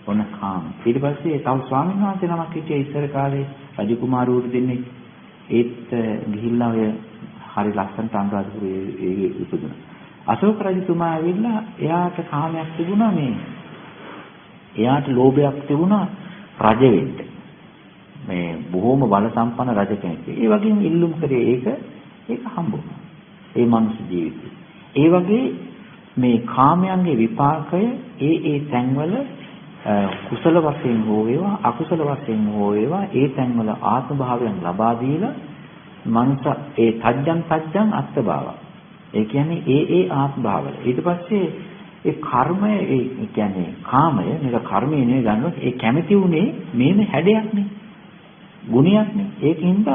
ඔන්න කාම. ඊට පස්සේ තව ස්වාමීන් වහන්සේ නමක් හිටියා ඉස්සර කාලේ රජකුමාරවරු දෙන්නේ. ඒත් ගිහිල්ලා ඔය හරි ලස්සනට අනුරාධපුරයේ ඉපදුණා. අශෝක රජතුමා ඇවිල්ලා එයාට කාමයක් තිබුණා මේ. එයාට ලෝභයක් තිබුණා රජ වෙන්න. මේ බොහොම බල සම්පන්න රජ කෙනෙක්. ඒ වගේම ඉල්ලුම් කරේ ඒක හම්බ වුණා. ඒ මනුස්ස ජීවිතේ. ඒ වගේ මේ කාමයන්ගේ විපාකය ඒ තැන්වල කුසල වශයෙන් හෝ වේවා අකුසල වශයෙන් හෝ වේවා ඒ තැන්වල ආත්ම භාවයන් ලබා දීලා මනස ඒ තජ්ජං අත්භාව. ඒ කියන්නේ ඒ ආත්ම භාවවල. ඊට පස්සේ ඒ කර්මය ඒ කියන්නේ කාමය මේක කර්මය නෙවෙයි ගන්නොත් ඒ කැමැති උනේ මේම හැඩයක් නේ. ගුණයක් නේ. ඒකින්ද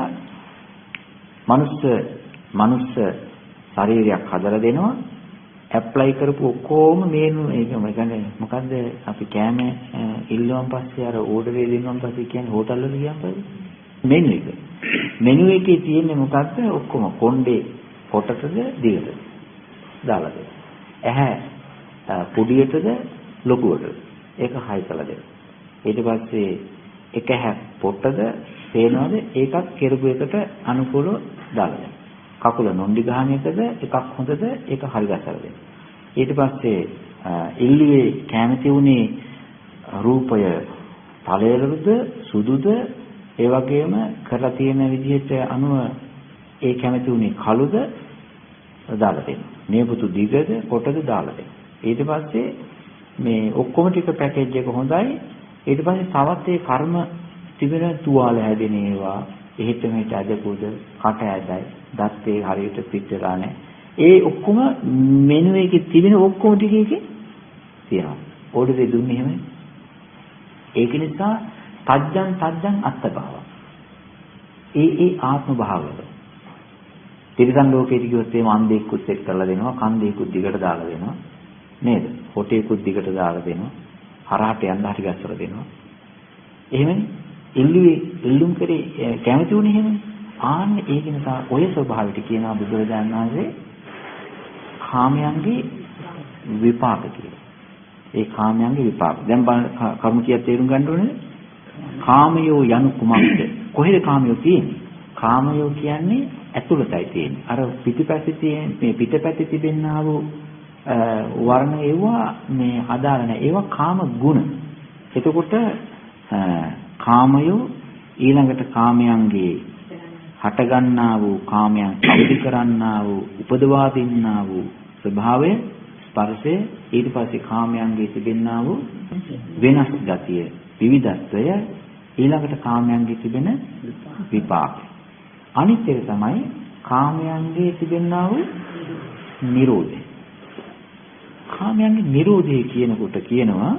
මනුස්ස ශරීරයක් හදලා දෙනවා. ඇප්ලයි කරපු ඔක්කොම මේනු ඒක කියන්නේ මොකද්ද අපි කෑම ඉල්ලුවන් පස්සේ අර ඕඩර් එක දෙන්නම් පස්සේ කියන්නේ හෝටල් වල ගියාම පස්සේ මෙනු එක. මෙනු එකේ තියෙන්නේ මොකද්ද ඔක්කොම කොණ්ඩේ පොටටද දිගටද දාලා දෙන්න. ඇහැ පුඩියටද ලොකුවටද ඒක හයි කරලා දෙන්න. ඊට පස්සේ එක ඇහැ පොටද පේනවද ඒකත් කෙරුපු එකට අනුකූලව දාලා දෙන්න. කකුල නොන්ඩි ගහන එකද එකක් හොඳද ඒක හරි ගසලා දෙන්න. ඊට පස්සේ ඉල්ලුවේ කැමති උනේ රූපය පළයලුද සුදුද ඒ වගේම කරලා තියෙන විදිහට අනුව ඒ කැමති උනේ කළුද දාලා දෙන්න. නියපොතු දිගද කොටද දාලා දෙන්න. ඊට පස්සේ මේ ඔක්කොම ටික පැකේජ් එක හොඳයි. ඊට පස්සේ තවත් ඒ කර්ම තිබෙන තුවාල හැදෙන ඒවා එහෙට මෙහෙට අදපොද කට ඇදයි දත්තේ හරියට පිටලා නැහැ. ඒ ඔක්කොම මෙනු එකේ තිබෙන ඔක්කොම ටික එකේ තියෙනවා. ඕඩර් දෙ දුන්නේ එහෙමයි. ඒක නිසා තජ්ජං අත්භාව. ඒ ආත්ම භාවවල. තිරිසන් ලෝකෙට ගියොත් එහෙම අන්ධෙකුත් එක් කරලා දෙනවා, කන්දේකුත් දිගට දාලා දෙනවා. නේද? හොටේකුත් දිගට දාලා දෙනවා. හරහට යන්න හරි ගැස්සලා දෙනවා. එහෙමනේ. ඉල්ලුම් කරේ කැමති උනේ එහෙමනේ. ආන්න ඒක නිසා ඔය ස්වභාවයට කියනවා බුදුරජාණන් වහන්සේ කාමයන්ගේ විපාක කියලා. ඒ කාමයන්ගේ විපාක. දැන් කරුණු කියක් තේරුම් ගන්න ඕනේ. කාමයෝ යනු කුමක්ද? කොහෙද කාමයෝ තියෙන්නේ? කාමයෝ කියන්නේ ඇතුළතයි තියෙන්නේ. අර පිටිපැත්තේ තියෙන මේ පිටපැත්තේ තිබෙනා වූ වර්ණ ඒවා මේ අදාළ නැහැ. ඒවා කාම ගුණ. එතකොට කාමයෝ ඊළඟට කාමයන්ගේ හටගන්නා වූ කාමයන් අවදි කරන්නා වූ උපදවා දෙන්නා වූ ස්වභාවය ස්පර්ශය ඊට පස්සේ කාමයන්ගේ තිබෙනා වූ වෙනස් ගතිය විවිධත්වය ඊළඟට කාමයන්ගේ තිබෙන විපාක අනිත් එක තමයි කාමයන්ගේ තිබෙනා වූ නිරෝධය. කාමයන්ගේ නිරෝධය කියනකොට කියනවා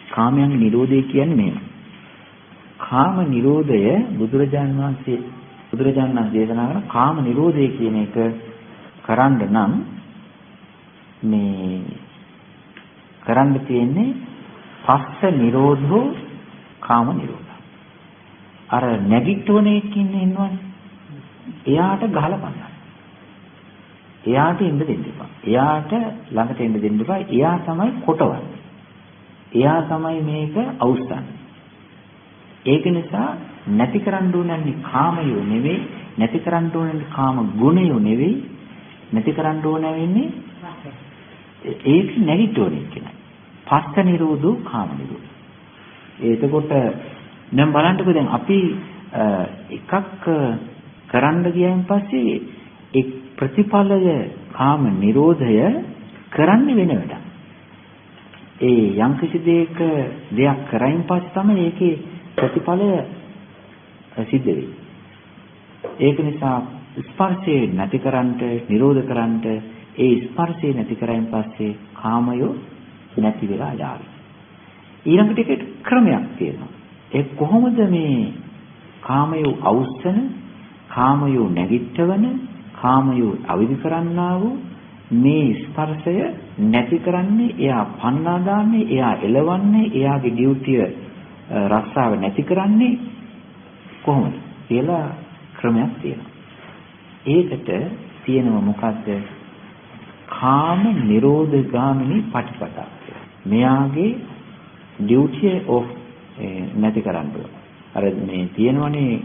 කාමයන්ගේ නිරෝධය කියන්නේ මේක. කාම නිරෝධය බුදුරජාණන් වහන්සේ දේශනා කරන කාම නිරෝධය කියන එක කරන්න නම් මේ කරන්න තියෙන්නේ පස්ස නිරෝධෝ කාම නිරෝධය. අර නැගිටවන එකකින් ඉන්නවනේ. එයාට ගහලා බලන්න. එයාට ඉන්න දෙන්න එපා. එයාට ළඟට එන්න දෙන්න එපා. එයා තමයි කොටවන්නේ. එයා තමයි මේක අවුස්සන්නේ. ඒක නිසා නැති කරන්න ඕනන්නේ කාමයෝ නෙවෙයි, නැති කරන්න ඕනන්නේ කාම ගුණයෝ නෙවෙයි, නැති කරන්න ඕන වෙන්නේ ඒක නැගිටෝනේ කියලා. පස්ස නිරෝධෝ කාම නිරෝධ. එතකොට දැන් බලන්නකෝ දැන් අපි එකක් කරන්න ගියන් පස්සේ ඒ ප්‍රතිඵලය කාම නිරෝධය කරන්නේ වෙන වැඩක්. ඒ යම් කිසි දෙයක් කරයින් පස්සේ තමයි ඒකේ ප්‍රතිඵලය සිද්ධ වෙන්නේ. ඒක නිසා ස්පර්ශය නැතිකරන්ට, නිරෝධ කරන්ට ඒ ස්පර්ශය නැති කරයින් පස්සේ කාමය නැති වෙලා යාවි. ඊළඟට ඒකට ක්‍රමයක් තියෙනවා. ඒ කොහොමද මේ කාමය අවුස්සන, කාමය නැගිටවන, කාමය අවදි කරන්නා වූ මේ ස්පර්ශය නැති කරන්නේ, එයා පන්නා දාන්නේ, එයා එලවන්නේ, එයාගේ ඩියුටිය රස්සාව නැති කරන්නේ කොහොමද කියලා ක්‍රමයක් තියෙනවා. ඒකට තියෙනවා මොකද්ද? කාම නිරෝධ ගාමිනී පටිපදා. මෙයාගේ ඩියුටිය ඔෆ් නැති කරන්න ඕන. අර මේ තියෙනවනේ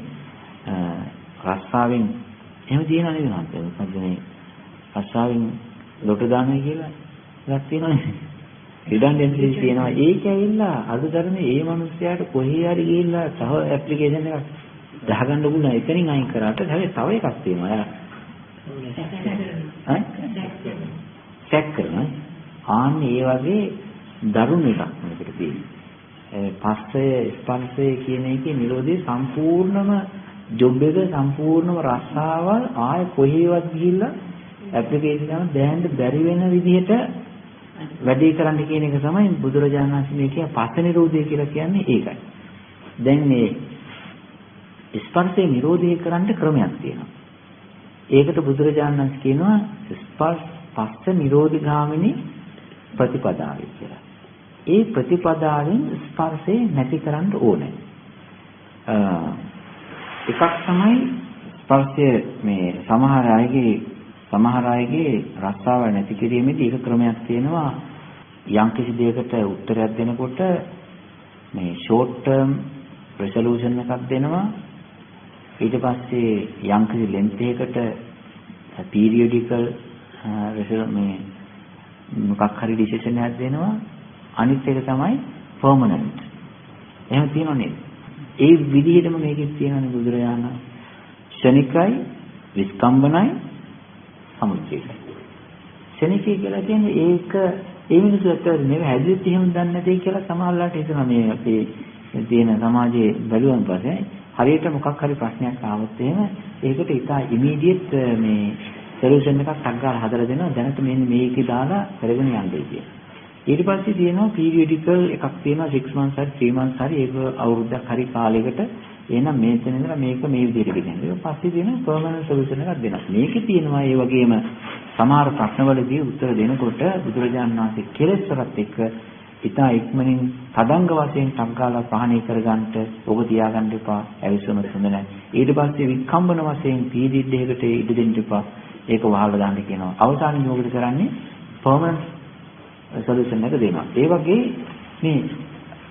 රස්සාවෙන් එහෙම තියනවා නේද මන්ට? මොකද මේ රස්සාවෙන් ලොට දානවා කියලා එකක් තියෙනවනේ. රිඩන්ඩන්සි තියෙනවා. ඒක ඇවිල්ලා අද ධර්මයේ ඒ මිනිස්යාට කොහේ හරි ගිහිල්ලා තව ඇප්ලිකේෂන් එකක් දාගන්න පුළුවන්. එතනින් අයින් කරාට හැබැයි තව එකක් තියෙනවා. එයා චෙක් කරනවා. ආන්නේ ඒ වගේ දරුණු එකක් මේකට තියෙනවා. පස්සය ස්පර්ශය කියන එකේ නිරෝධය සම්පූර්ණම ජොබ් එක සම්පූර්ණම රස්සාවල් ආය කොහේවත් ගිහිල්ලා ඇප්ලිකේෂන් එක දැනන්න බැරි වෙන විදිහට වැඩේ කරන්න කියන එක තමයි බුදුරජාණන් වහන්සේ මේ කියන පස්ස නිරෝධය කියලා කියන්නේ ඒකයි. දැන් මේ ස්පර්ශේ නිරෝධය කරන්න ක්‍රමයක් තියෙනවා. ඒකට බුදුරජාණන් වහන්සේ කියනවා පස්ස නිරෝධගාමිනී ප්‍රතිපදාවයි කියලා. ඒ ප්‍රතිපදාවෙන් ස්පර්ශේ නැති කරන්න ඕනේ. එකක් තමයි ස්පර්ශය මේ සමහර අයගේ රස්සාව නැති කිරීමේදී එක ක්‍රමයක් තියෙනවා. යම්කිසි දෙයකට උත්තරයක් දෙනකොට මේ ෂෝට් ටර්ම් රෙසලූෂන් එකක් දෙනවා. ඊට පස්සේ යම්කිසි ලෙන්ත් එකකට පීරියොඩිකල් මේ මොකක් හරි ඩිසිෂන් එකක් දෙනවා. අනිත් එක තමයි පර්මනන්ට්. එහෙම තියෙනව නේද? ඒ විදිහටම මේකෙත් තියෙනවනේ බුදුරජාණන් ශනිකයි විස්කම්බනයි සමුච්චේයි. ශනිකයි කියලා කියන්නේ ඒක ඒ මිනිස්සු අතර නෙවෙයි හැදෙත් එහෙම දන්නේ නැtei කියලා සමහරවිට හිතනවා. මේ අපේ තියෙන සමාජයේ බැලුවන් පස්සේ හරියට මොකක් හරි ප්‍රශ්නයක් ආවොත් එහෙම ඒකට ඉතා ඉමීඩියට් මේ සොලියුෂන් එකක් අග්ගාලා හදලා දෙනවා. දැනට මෙන්න මේකේ දාලා කරගෙන යන්නයි කියන්නේ. ඊට පස්සේ තියෙනවා පීරියොඩිකල් එකක් තියෙනවා 6 months හරි 3 months හරි ඒක අවුරුද්දක් හරි කාලයකට එහෙනම් මේකෙන් ඉඳලා මේක මේ විදිහට ගෙනියනවා. ඊට පස්සේ තියෙනවා පර්මනන්ට් සොලියුෂන් එකක් දෙනවා. මේකේ තියෙනවා ඒ වගේම සමහර ප්‍රශ්නවලදී උත්තර දෙනකොට බුදුරජාණන් වහන්සේ කෙලෙස්වලත් එක්ක ඉතා ඉක්මනින් තදංග වශයෙන් සංකාලා ප්‍රහාණය කරගන්නට ඔබ තියාගන්න එපා. ඇවිස්සම හොඳ නැහැ. ඊට පස්සේ වික්කම්බන වශයෙන් පීඩිත් දෙයකට ඉඩ දෙන්න එපා. ඒක වහලා දාන්න කියනවා. අවසානයේ මොකද කරන්නේ? පර්මනන්ට් සොලියුෂන් එක දෙනවා. ඒ වගේ මේ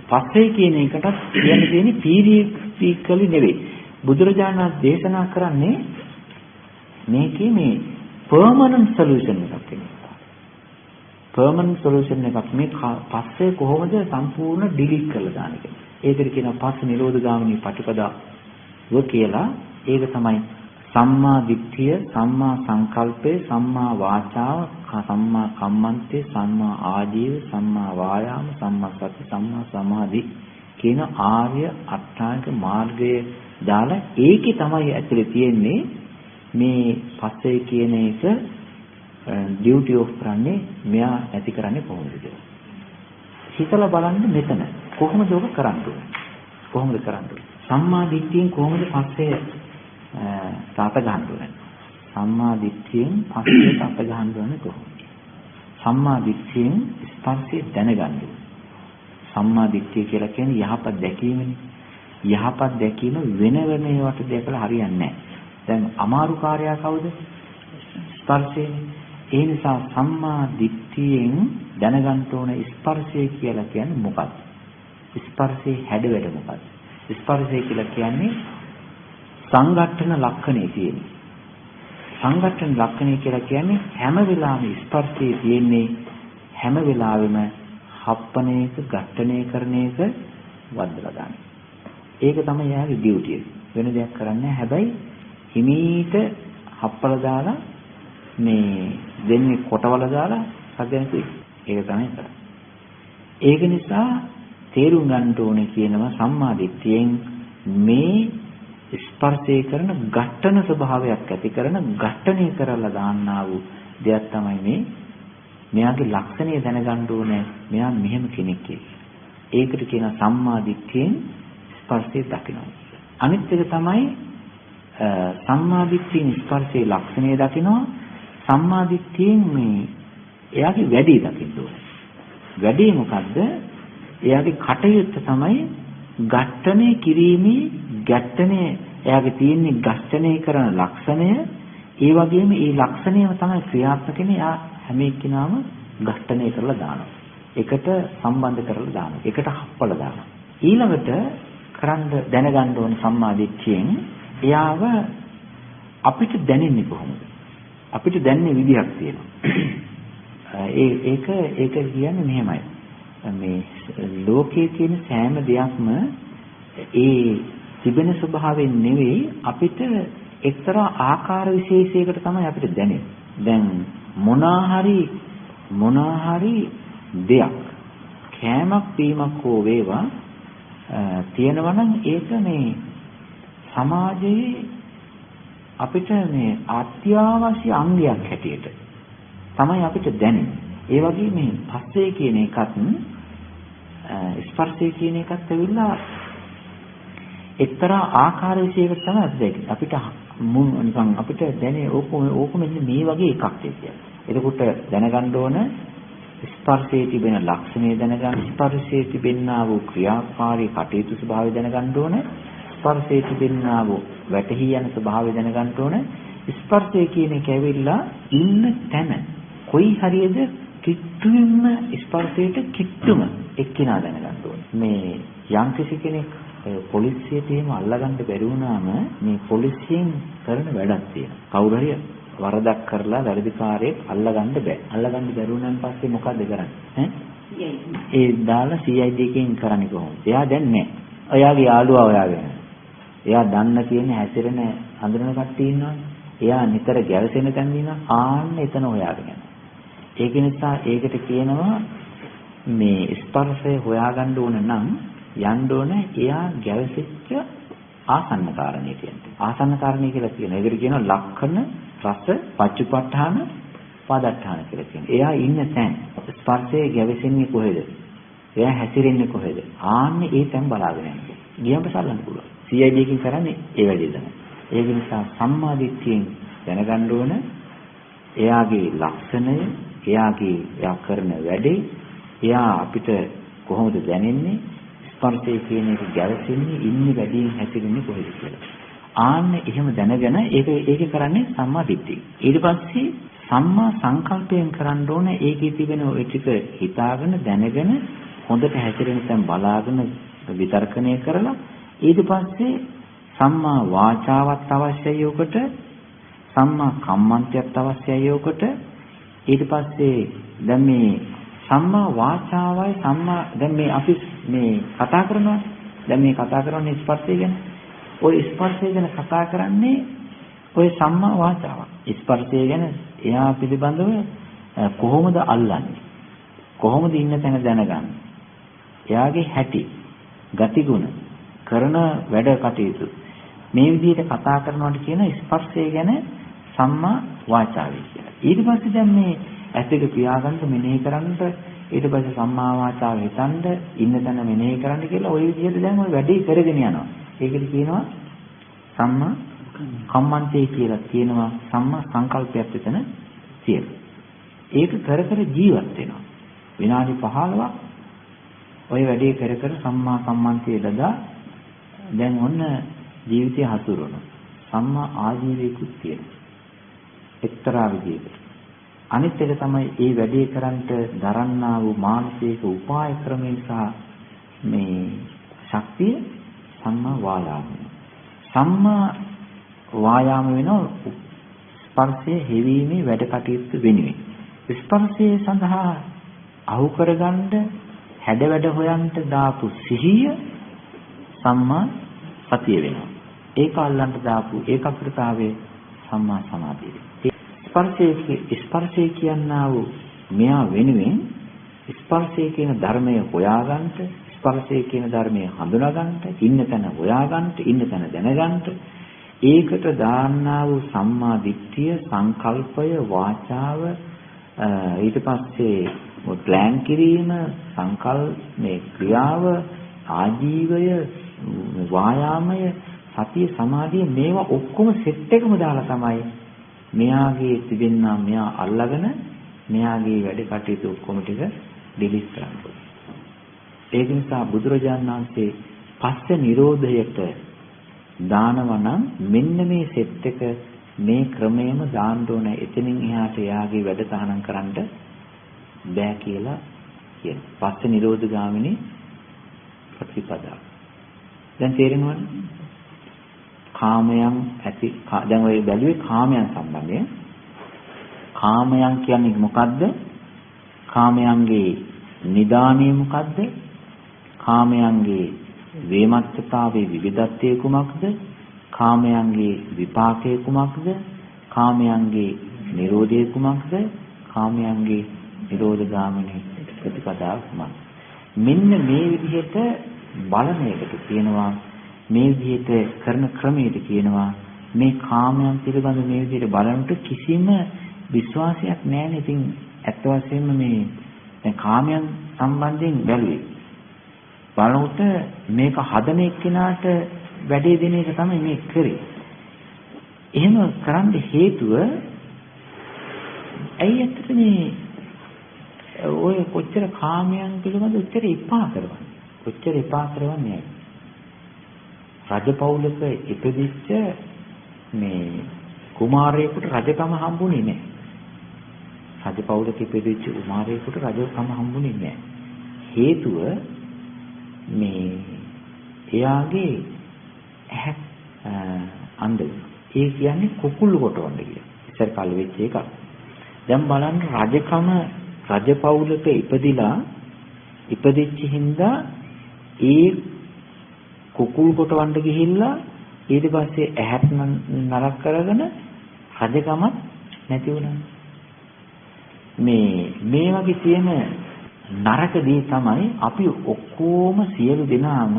පස්සේ කියන එකටත් කියන්නේ තියෙන්නේ පීරියඩිකලි නෙවෙයි. බුදුරජාණන් දේශනා කරන්නේ මේකේ මේ පර්මනන්ට් සොලියුෂන් එකක් වෙනවා. පර්මනන්ට් සොලියුෂන් එකක් මේ පස්සේ කොහොමද සම්පූර්ණ ඩිලීට් කරලා දාන එක. ඒකට කියනවා පස්ස නිරෝධ ගාමිනී පටිපදාව කියලා. ඒක තමයි සම්මා දිට්ඨිය, සම්මා සංකල්පය, සම්මා වාචාව, සම්මා කම්මන්තේ, සම්මා ආජීව, සම්මා වායාම, සම්මා සති, සම්මා සමාධි කියන ආර්ය අෂ්ටාංග මාර්ගය දාලා ඒකේ තමයි ඇතුලේ තියෙන්නේ මේ පස්සේ කියන එක ඩියුටි ඔෆ් කරන්නේ මෙයා ඇති කරන්නේ කොහොමද කියලා. හිතලා බලන්න මෙතන කොහොමද ඔබ කරන්නේ? කොහොමද කරන්නේ? සම්මා දිට්ඨියෙන් කොහොමද පස්සේ තාත ගන්න ඕනේ? සම්මා දිට්ඨියෙන් පස්සේ තාත ගන්න ඕනේ කොහොමද? සම්මා දිට්ඨියෙන් ස්පර්ශය දැනගන්න ඕනේ. සම්මා දිට්ඨිය කියලා කියන්නේ යහපත් දැකීමනේ. යහපත් දැකීම වෙන ඒවාට දැකලා හරියන්නේ නැහැ. දැන් අමාරු කාර්යය කවුද? ස්පර්ශයනේ. ඒ නිසා සම්මා දිට්ඨියෙන් දැනගන්න ඕන ස්පර්ශය කියලා කියන්නේ මොකක්ද? ස්පර්ශයේ හැඩවැඩ මොකක්ද? ස්පර්ශය කියලා කියන්නේ සංඝට්ඨන ලක්ෂණේ තියෙන. සංඝට්ඨන ලක්ෂණේ කියලා කියන්නේ හැම වෙලාවෙම ස්පර්ශයේ තියෙන්නේ හැම වෙලාවෙම හප්පන එක, ඝට්ටණය කරන එක වදලා ගන්න. ඒක තමයි යාගේ ඩියුටිය. වෙන දෙයක් කරන්නේ නැහැ. හැබැයි හිමීට හප්පලා දාලා මේ දෙන්නේ කොටවල දාලා සැදෙනසි ඒක තමයි කරන්නේ. ඒක නිසා තේරුම් ගන්න ඕනේ කියනවා සම්මා දිට්ඨියෙන් මේ ස්පර්ශය කරන ඝට්ටන ස්වභාවයක් ඇති කරන ඝට්ටණය කරලා දාන්නා වූ දෙයක් තමයි මෙයාගේ ලක්ෂණය දැනගන්න ඕනේ. මෙයා මෙහෙම කෙනෙක් කියලා. ඒකට කියන සම්මා දිට්ඨියෙන් ස්පර්ශය දකිනවා. අනිත් එක තමයි සම්මා දිට්ඨියෙන් ස්පර්ශයේ ලක්ෂණය දකිනවා. සම්මා දිට්ඨියෙන් එයාගේ වැඩේ දකින්න ඕනේ. වැඩේ මොකද්ද? එයාගේ කටයුත්ත තමයි ඝට්ටණය කිරීමේ ගැට්ටණය. එයාගේ තියෙන ඝට්ටණය කරන ලක්ෂණය. ඒ වගේම මේ ලක්ෂණයම තමයි ක්‍රියාත්මක වෙන්නේ. එයා හැම එක්කිනාම ඝට්ටණය කරලා දානවා. එකට සම්බන්ධ කරලා දානවා. එකට හප්පලා දානවා. ඊළඟට දැනගන්න ඕන සම්මා දිට්ඨියෙන් එයාව අපිට දැනෙන්නේ කොහොමද? අපිට දැනෙන විදිහක් තියෙනවා. ඒක කියන්නේ මෙහෙමයි. මේ ලෝකයේ තියෙන සෑම දෙයක්ම ඒ තිබෙන ස්වභාවයෙන් නෙවෙයි අපිට එක්තරා ආකාර විශේෂයකට තමයි අපිට දැනෙන්නේ. දැන් මොනවා හරි දෙයක් කෑමක් පීමක් හෝ වේවා තියෙනවා නම් ඒක මේ සමාජයේ අපිට මේ අත්‍යවශ්‍ය අංගයක් හැටියට තමයි අපිට දැනෙන්නේ. ඒ වගේ මේ පස්සේ කියන එකත් ස්පර්ශය කියන එකත් ඇවිල්ලා එක්තරා ආකාර විශේෂයකට තමයි අපිට නිකන් අපිට දැනේ ඕක මෙන්න මේ වගේ එකක් කියලා. එතකොට දැනගන්න ඕන ස්පර්ශයේ තිබෙන ලක්ෂණය දැනගන්න, ස්පර්ශයේ තිබෙනා වූ ක්‍රියාකාරී කටයුතු ස්වභාවය දැනගන්න ඕන, ස්පර්ශයේ තිබෙනා වූ වැටහි යන ස්වභාවය දැනගන්න ඕන. ස්පර්ශය කියන එක ඇවිල්ලා ඉන්න තැන කොයි හරියද කිට්ටුවෙන්ම ස්පර්ශයට කිට්ටුම එක්කිනා දැනගන්න ඕන. මේ යම්කිසි කෙනෙක් පොලිසියට එහෙම අල්ලගන්න බැරි වුණාම මේ පොලිසියෙන් කරන වැඩක් තියෙනවා. කවුරු හරි වරදක් කරලා වැරදිකාරයෙක් අල්ලගන්න බෑ. අල්ලගන්න බැරි වුණාන් පස්සේ මොකද කරන්නේ? ඒ දාලා CID එකෙන් කරන්නේ කොහොමද? එයා දැන් නෑ. එයාගේ යාළුවා හොයාගෙන. එයා දන්න කියන හැසිරෙන හඳුනන කට්ටිය ඉන්නවනේ. එයා නිතර ගැවසෙන තැන ඉන්නවා. ආන්න එතන හොයාගෙන යනවා. ඒක නිසා ඒකට කියනවා මේ ස්පර්ශය හොයාගන්න ඕන නම් යන්න ඕන එයා ගැවසෙච්ච ආසන්න කාරණේ කියන්නේ. ආසන්න කාරණේ කියලා කියනවා. ඒකට කියනවා ලක්ෂණ රස පච්චුපට්ඨාන පදට්ඨාන කියලා කියනවා. එයා ඉන්න තැන ස්පර්ශයේ ගැවසෙන්නේ කොහෙද? එයා හැසිරෙන්නේ කොහෙද? ආන්නේ ඒ තැන් බලාගෙන යනවා. ගියම සල්ලන්න පුළුවන්. CID එකකින් කරන්නේ ඒ වැඩේ තමයි. ඒක නිසා සම්මා දිට්ඨියෙන් දැනගන්න ඕන එයාගේ ලක්ෂණය, එයා කරන වැඩේ, එයා අපිට කොහොමද දැනෙන්නේ? ස්පර්ශය කියන එක ගැලසෙන්නේ ඉන්නේ වැඩියෙන් හැසිරෙන්නේ කොහෙද කියලා. ආන්න එහෙම දැනගෙන ඒක කරන්නේ සම්මා දිට්ඨිය. ඊට පස්සේ සම්මා සංකල්පයෙන් කරන්න ඕන ඒකේ තිබෙන ওই ටික හිතාගෙන දැනගෙන හොඳට හැසිරෙන තැන් බලාගෙන විතර්කණය කරලා ඊට පස්සේ සම්මා වාචාවත් අවශ්‍යයි උකට, සම්මා කම්මන්තයත් අවශ්‍යයි උකට. ඊට පස්සේ දැන් මේ සම්මා වාචාවයි දැන් මේ අපි මේ කතා කරනවා. දැන් මේ කතා කරන්නේ ස්පර්ශය ගැන. ওই ස්පර්ශය ගැන කතා කරන්නේ ওই සම්මා වාචාව. ස්පර්ශය ගැන එයා පිළිබඳව කොහොමද අල්ලන්නේ? කොහොමද ඉන්න තැන දැනගන්නේ? එයාගේ හැටි, ගතිගුණ, කරන වැඩ කටයුතු මේ විදිහට කතා කරනවාට කියන ස්පර්ශය ගැන සම්මා වාචාවයි කියලා. ඊට පස්සේ දැන් මේ ඇස් දෙක පියාගන්න මෙනෙහි කරන්න ඊට පස්සේ සම්මා වාචාව හිතන්න ඉන්න තැන මෙනෙහි කරන්න කියලා ওই විදිහට දැන් ওই වැඩේ කරගෙන යනවා. ඒකද කියනවා සම්මා කම්මන්තේ කියලා කියනවා. සම්මා සංකල්පයක් එතන තියෙනවා. ඒක කර කර ජීවත් වෙනවා. විනාඩි 15ක් ওই වැඩේ කර කර සම්මා කම්මන්තේ දදා දැන් ඔන්න ජීවිතය හසුරවනවා. සම්මා ආජීවයකුත් තියෙනවා. එක්තරා විදිහකට. අනිත් එක තමයි මේ වැඩේ කරන්ට දරන්නා වූ මානසික උපාය ක්‍රමයෙන් සහ මේ ශක්තිය සම්මා වායාම. සම්මා වායාම වෙනවා ස්පර්ශයේ හේවීමේ වැඩ කටයුතු වෙනුවෙන්. ස්පර්ශයේ සඳහා අහු කරගන්න හැඩ වැඩ හොයන්න දාපු සිහිය සම්මා සතිය වෙනවා. ඒක අල්ලන්න දාපු ඒකාග්‍රතාවයේ සම්මා සමාධිය. ස්පර්ශය කියනා වූ මෙයා වෙනුවෙන් ස්පර්ශය කියන ධර්මය හොයාගන්න, ස්පර්ශය කියන ධර්මය හඳුනාගන්න, ඉන්න තැන හොයාගන්න, ඉන්න තැන දැනගන්න, ඒකට දාන්නා වූ සම්මා දිට්ඨිය, සංකල්පය, වාචාව, ඊට පස්සේ ප්ලෑන් කිරීම, මේ ක්‍රියාව, ආජීවය, වායාමය, සතිය, සමාධිය මේවා ඔක්කොම සෙට් එකම දාලා තමයි මෙයාගේ තිබෙනා මෙයා අල්ලගෙන මෙයාගේ වැඩ කටයුතු ඔක්කොම ටික ඩිලීට් කරනවා. ඒක නිසා බුදුරජාණන් වහන්සේ පස්ස නිරෝධයට දානවා නම් මෙන්න මේ සෙට් එක මේ ක්‍රමයේම දාන්න ඕන. එතනින් එහාට එයාගේ වැඩ තහනම් කරන්න බෑ කියලා කියනවා. පස්ස නිරෝධ ගාමිනී ප්‍රතිපදාව. දැන් තේරෙනවද? කාමයන් ඇති දැන් ඔය බැලුවේ කාමයන් සම්බන්ධයෙන්. කාමයන් කියන්නේ මොකද්ද? කාමයන්ගේ නිදානිය මොකද්ද? කාමයන්ගේ වේමත්තතාවේ විවිධත්වය කුමක්ද? කාමයන්ගේ විපාකය කුමක්ද? කාමයන්ගේ නිරෝධය කුමක්ද? කාමයන්ගේ නිරෝධගාමිනී ප්‍රතිපදාව කුමක්ද? මෙන්න මේ විදිහට බලන එකට කියනවා, මේ විදිහට කරන ක්‍රමයට කියනවා මේ කාමයන් පිළිබඳ මේ විදිහට බලනකොට කිසිම විශ්වාසයක් නැහැ. ඉතින් ඇත්ත වශයෙන්ම මේ දැන් කාමයන් සම්බන්ධයෙන් බැලුවේ බලනකොට මේක හදන එක්කෙනාට වැඩේ දෙන එක තමයි මේ කරේ. එහෙම කරන්න හේතුව ඇයි ඇත්තට මේ ඔය කොච්චර කාමයන් පිළිබඳ උත්තර එපා කරවන්නේ? කොච්චර එපා කරවන්නේ? රජපෞලක ඉපදිච්ච මේ කුමාරයෙකුට රජකම හම්බුනේ නැහැ. රජපෞලක ඉපදිච්ච කුමාරයෙකුට රජකම හම්බුනේ නැහැ. හේතුව මේ එයාගේ ඇහ අන්ධ වුණා. ඒ කියන්නේ කුකුළු කොටවන්න කියලා. ඉස්සර කාලේ වෙච්ච එකක්. දැන් බලන්න රජපෞලක ඉපදිච්ච හින්දා ඒ කුකුල් කොටවන්න ගිහිල්ලා ඊට පස්සේ ඇහත් නරක කරගෙන රජකමත් නැති වුණා. මේ වගේ තියෙන නරක දේ තමයි අපි ඔක්කොම සියලු දෙනාම